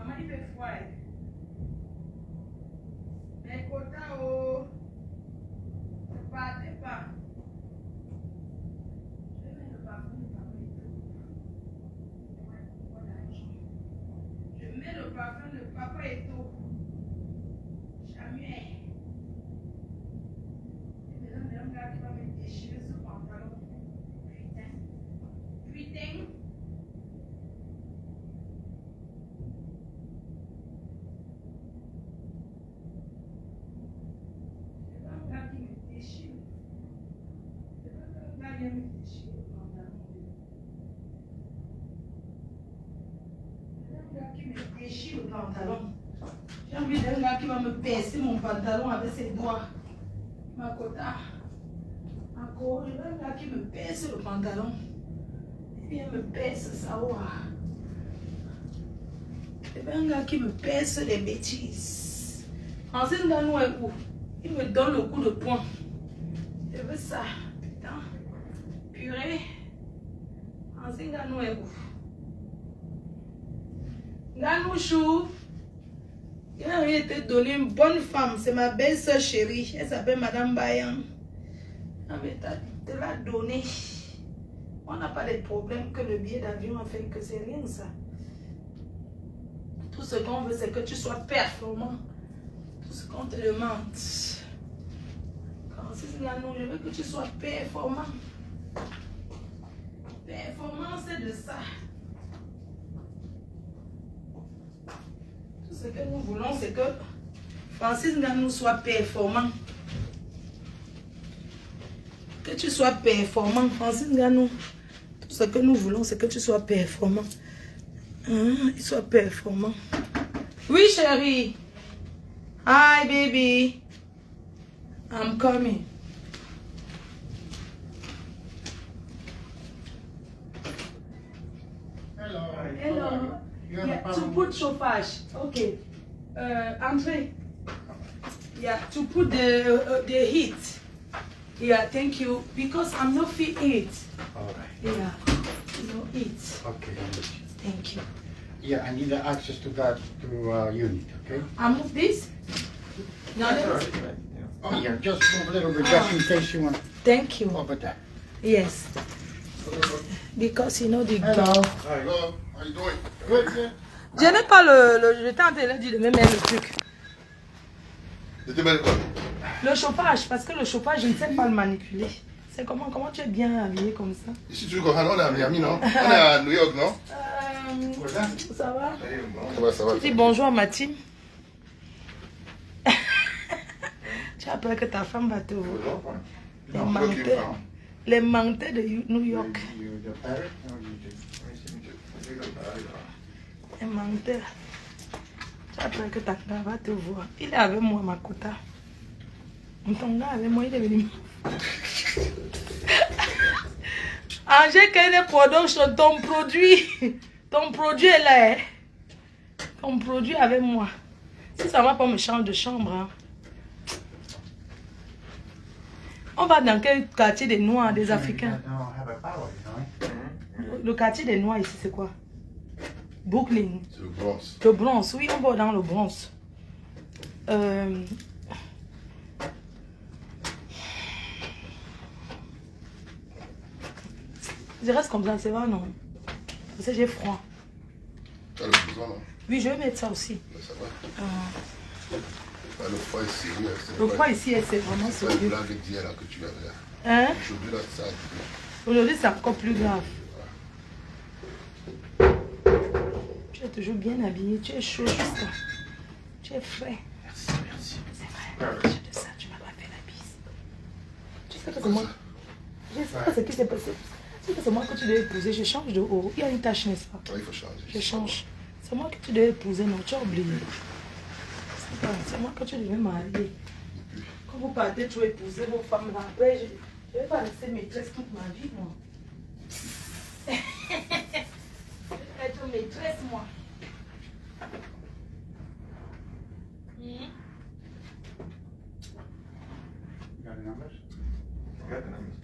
Maman, il fait froid. Mais quota, oh. Ne partez pas. Je vais mettre le parfum de papa et tout. Je mets le parfum de papa et tout. Jamais. Et maintenant, il y a un gars qui va me déchirer ce pantalon. Putain. Putain. Le pantalon. J'ai envie d'un gars qui va me pincer mon pantalon avec ses doigts. Ma quota. Encore, je veux un gars qui me pince le pantalon. Il vient me pince ça. Je veux un gars qui me pince les bêtises. Francis Nganou est où? Il me donne le coup de poing. Je veux ça. Putain. Purée. Francis Nganou est où? Ganouchou, il a été donné une bonne femme, c'est ma belle-sœur chérie, elle s'appelle Madame Bayan. Ah mais te l'a donné. On n'a pas de problème que le billet d'avion a fait que c'est rien ça. Tout ce qu'on veut c'est que tu sois performant. Tout ce qu'on te demande. Francis Nganou, je veux que tu sois performant. Performance c'est de ça. Ce que nous voulons, c'est que Francis Nganou soit performant. Que tu sois performant, Francis Nganou. Tout ce que nous voulons, c'est que tu sois performant. Il soit performant. Oui, chérie. Hi, baby. I'm coming. Hello. Hello. Yeah, to put chauffage. Okay. Andre. Yeah, to put the heat. Yeah, thank you. Because I'm not fit it. All right. Yeah, no heat. Okay. Thank you. Yeah, I need access to that unit. Okay. I move this. No, Oh yeah, just move a little bit, just in case you want. Thank you. Over there. Yes. Because you know the Hello. dog. Hello, how you doing? Good. Good. Je n'ai pas le je t'ai dit de me mettre le truc. De te mettre quoi? Le chauffage, parce que le chauffage, je ne sais pas le manipuler. C'est comment tu es bien habillé comme ça? Ici, tu comprends, on est à Miami, non? On est à New York, non? Ça va? Ça va. Tu dis bonjour à ma team. Tu as peur que ta femme va te voir. Les menteurs de New York. Les menteurs. Tu as peur que ta femme va te voir. Il est avec moi, Makota. Ton gars avec moi, il est venu. Angers Kene Production, ton produit est là. Ton produit avec moi. Si ça va pas me changer de chambre. Hein. On va dans quel quartier des Noirs, des Africains? Le quartier des Noirs ici, c'est quoi? Brooklyn. C'est le Bronx. Le Bronx, oui, on va dans le Bronx. Je reste comme ça, c'est vrai, non? Parce que j'ai froid. Tu as le besoin, non? Oui, je vais mettre ça aussi. Mais ça va. Le froid est sérieux. Le froid ici, c'est vraiment C'est pas une sérieux. blague d'hier là que tu avais là. Hein? Aujourd'hui, là, ça. Aujourd'hui, c'est encore plus grave. Tu es toujours bien habillé, tu es chaud juste là. Tu es frais. Merci. C'est vrai. Je te sens, tu m'as pas fait la bise. Tu sais que c'est moi. Je sais pas ce qui s'est passé. Tu sais que c'est moi que tu devais épouser. Je change de haut. Il y a une tache, n'est-ce pas? Il faut changer. Je change. C'est moi que tu devais épouser, non? Tu as oublié. C'est moi que tu devais marier. Quand vous partez, tu vas épouser vos femmes là. Après, je ne vais pas rester maîtresse toute ma vie, moi. Je vais être maîtresse, moi. Got the numbers? Got the numbers.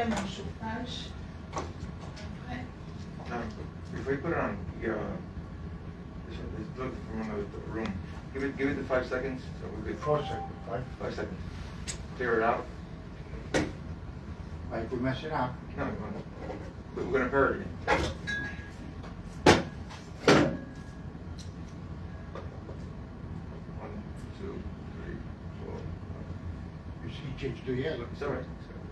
faire mon chauffage. Après. Before you put it on, it's look from the room. Give it the 5 seconds so we could 4 seconds, 5 seconds. Clear it out. Like we mess it up. No, we're gonna pair it again. One, two, three, four. You see, he changed to yellow. It's alright.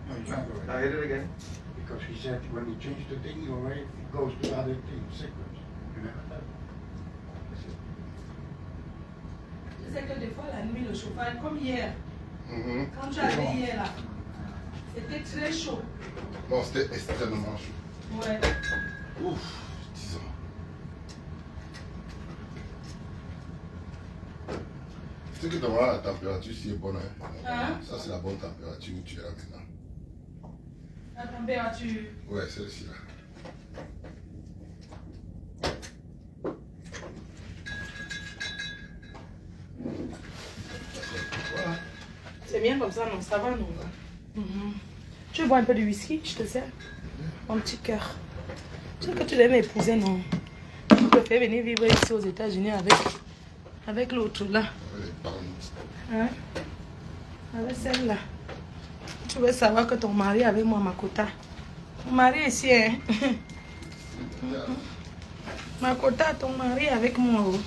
No, it's not Now right. hit it again. Because he said when he changed the thing, you already it goes to the other thing, sequence. Remember that? Tu sais que des fois la nuit le chauffage, comme hier, Mhm. quand tu arrives hier là, c'était très chaud. Non, c'était extrêmement chaud. Ouais. Ouf, 10 ans. Tu sais que normalement la température ici est bonne. Hein? Ça, c'est la bonne température où tu es là maintenant. La température. Ouais, celle-ci là. Voilà. C'est bien comme ça, non? Ça va, non? Tu veux boire un peu de whisky? Je te sers. Mon petit cœur. Tu sais que tu devais m'épouser, non? Tu peux faire venir vivre ici aux États-Unis avec l'autre là. Les parents. Hein? Avec celle-là. Tu veux savoir que ton mari est avec moi, Makota. Ton mari est ici, hein? Makota, ton mari est avec moi. Oh.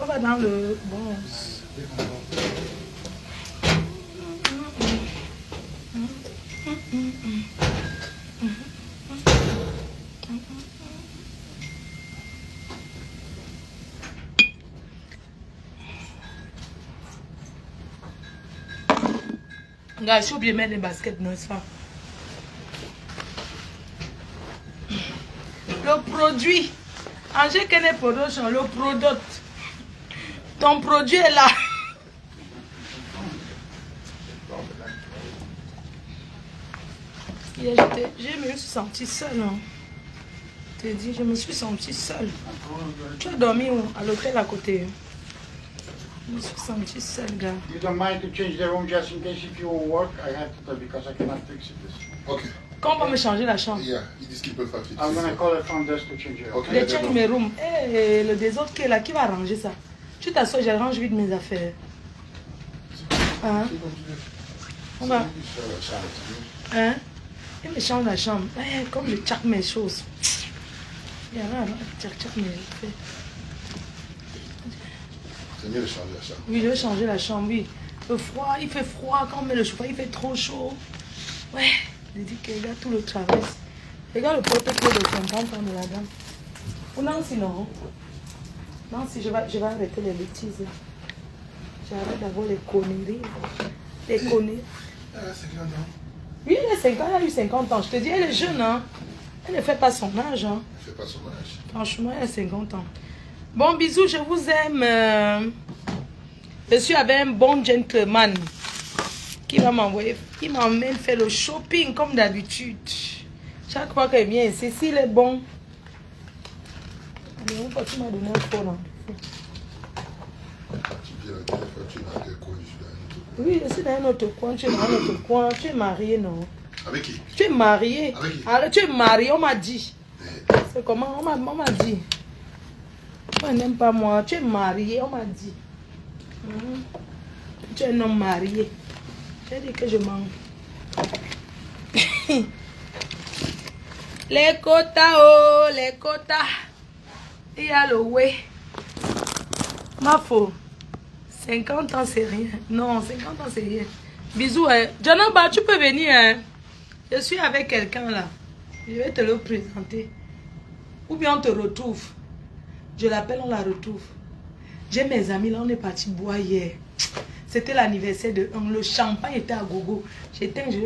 On va dans le bon. Gars, j'ai oublié de mettre des baskets, non, c'est pas. Le produit. Angers Kene Production, le produit. Ton produit est là. Je me suis sentie seule. Hein. Je te dis, je me suis sentie seule. Tu as dormi où? À l'hôtel à côté. Je me suis sentie seule, gars. You don't mind to change the room just in case if you won't work? I have to because I cannot fix it. Ok. Quand on va me changer la chambre? Yeah, ils disent qu'ils peuvent pas fixer. I'm gonna call the front desk to change it. Ok. Le change mes rooms. Eh, le désordre qui est là, qui va arranger ça? Tu t'assois, je range vite mes affaires. Hein? On va. Hein? Il me change la chambre. Eh, comme je tchaque mes choses. Il y a rien, tchaque mes affaires. C'est mieux de changer la chambre. Oui, je vais changer la chambre, oui. Le froid, il fait froid quand on met le chauffage, il fait trop chaud. Ouais, je dis que regarde tout le traverse. Regarde le porte-clés de 50 ans de la dame. Ou Nancy, non? Nancy, je vais arrêter les bêtises. J'arrête d'avoir les conneries. Les conneries. Elle a 50 ans. Oui, elle a 50, elle a eu 50 ans. Je te dis, elle est jeune, hein. Elle ne fait pas son âge, hein. Elle fait pas son âge. Franchement, elle a 50 ans. Bon, bisous, je vous aime. Je suis avec un bon gentleman qui va m'envoyer, qui m'emmène faire le shopping comme d'habitude. Chaque fois qu'elle vient ici, s'il est bon. Tu m'as donné un faux, non? Tu viens au téléphone, tu n'as que quoi, je suis dans un autre coin. Oui, je suis dans un autre coin, tu es dans un autre coin. Tu es marié, non? Avec qui? Tu es marié. Avec qui? Alors, tu es marié, on m'a dit. Eh, C'est comment? On m'a dit. Moi, elle n'aime pas moi. Tu es marié, on m'a dit. Tu es un homme marié. J'ai dit que je mange. Les quotas, oh, les quotas. Il y a le way. Ma faux. 50 ans, c'est rien. Non, 50 ans, c'est rien. Bisous, hein. Janaba, tu peux venir, hein. Je suis avec quelqu'un là. Je vais te le présenter. Ou bien on te retrouve. Je l'appelle, on la retrouve. J'ai mes amis là, on est parti boire hier. C'était l'anniversaire de un. Le champagne était à gogo. J'éteins, je